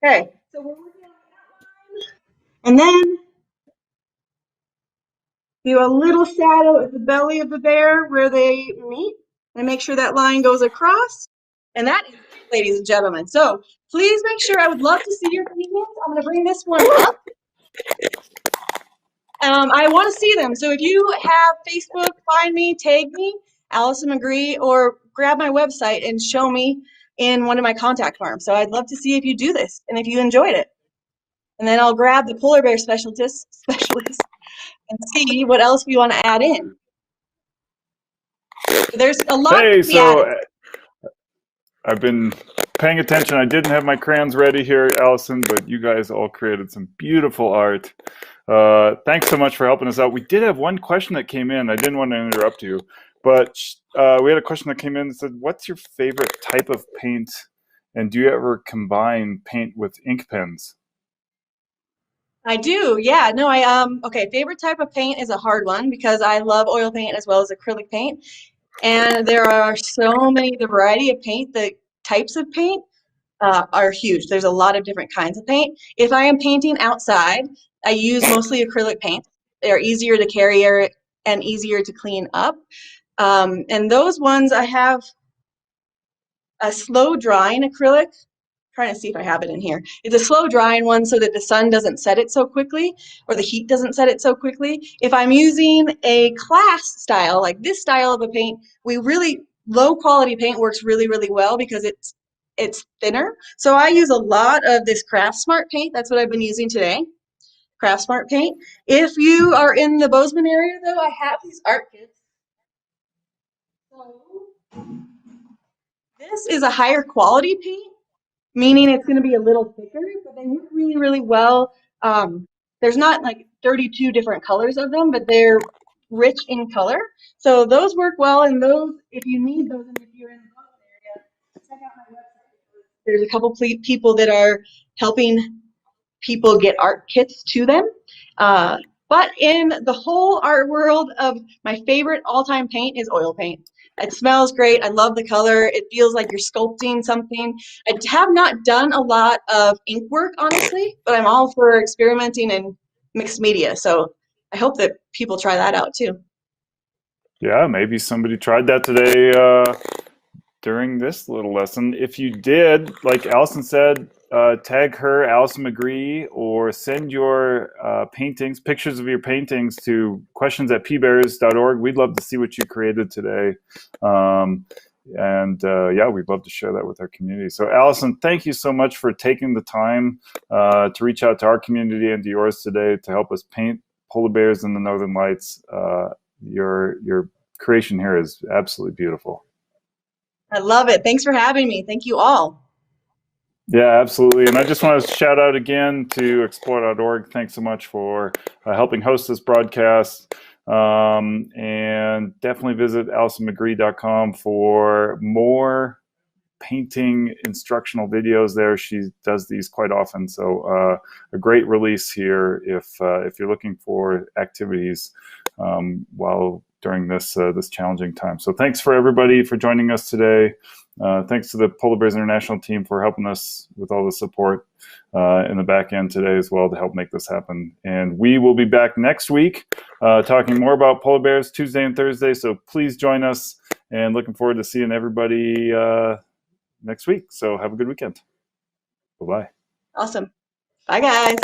Okay, so we're working on the outline, and then do a little shadow at the belly of the bear where they meet, and make sure that line goes across. And that is it, ladies and gentlemen. So please make sure, I would love to see your paintings. I'm going to bring this one up. I want to see them. So if you have Facebook, find me, tag me, Allison McGree, or grab my website and show me in one of my contact forms. So I'd love to see if you do this and if you enjoyed it. And then I'll grab the polar bear specialist and see what else we want to add in. There's a lot. Hey, so I've been paying attention. I didn't have my crayons ready here, Allison, but you guys all created some beautiful art. Thanks so much for helping us out. We did have one question that came in. I didn't want to interrupt you, but we had a question that came in that said, what's your favorite type of paint? And do you ever combine paint with ink pens? I do, yeah. No, okay, favorite type of paint is a hard one because I love oil paint as well as acrylic paint. And there are so many, the variety of paint, the types of paint are huge. There's a lot of different kinds of paint. If I am painting outside, I use mostly acrylic paint. They're easier to carry and easier to clean up. And those ones, I have a slow drying acrylic. Trying to see if I have it in here. It's a slow drying one so that the sun doesn't set it so quickly or the heat doesn't set it so quickly. If I'm using a class style, like this style of a paint, low quality paint works really, really well because it's thinner. So I use a lot of this Craft Smart paint. That's what I've been using today, Craft Smart paint. If you are in the Bozeman area though, I have these art kits. So this is a higher quality paint, meaning it's going to be a little thicker, but they work really, really well. There's not like 32 different colors of them, but they're rich in color. So those work well, and those, if you need those, and if you're in the Bozeman area, check out my website. There's a couple people that are helping people get art kits to them. But in the whole art world, of my favorite all-time paint is oil paint. It smells great. I love the color. It feels like you're sculpting something. I have not done a lot of ink work, honestly, but I'm all for experimenting in mixed media. So I hope that people try that out too. Yeah, maybe somebody tried that today during this little lesson. If you did, like Allison said, tag her, Allison McGree, or send your pictures of your paintings to questions@pbears.org. We'd love to see what you created today. Yeah, we'd love to share that with our community. So Allison, thank you so much for taking the time to reach out to our community and to yours today to help us paint polar bears in the Northern Lights. Your creation here is absolutely beautiful. I love it. Thanks for having me. Thank you all. Yeah, absolutely. And I just want to shout out again to explore.org. Thanks so much for helping host this broadcast. And definitely visit AllisonMcGree.com for more painting instructional videos there. She does these quite often. So a great release here if you're looking for activities while during this challenging time. So thanks for everybody for joining us today. Thanks to the Polar Bears International team for helping us with all the support in the back end today as well to help make this happen. And we will be back next week talking more about polar bears Tuesday and Thursday. So please join us, and looking forward to seeing everybody next week. So have a good weekend. Bye-bye. Awesome. Bye, guys.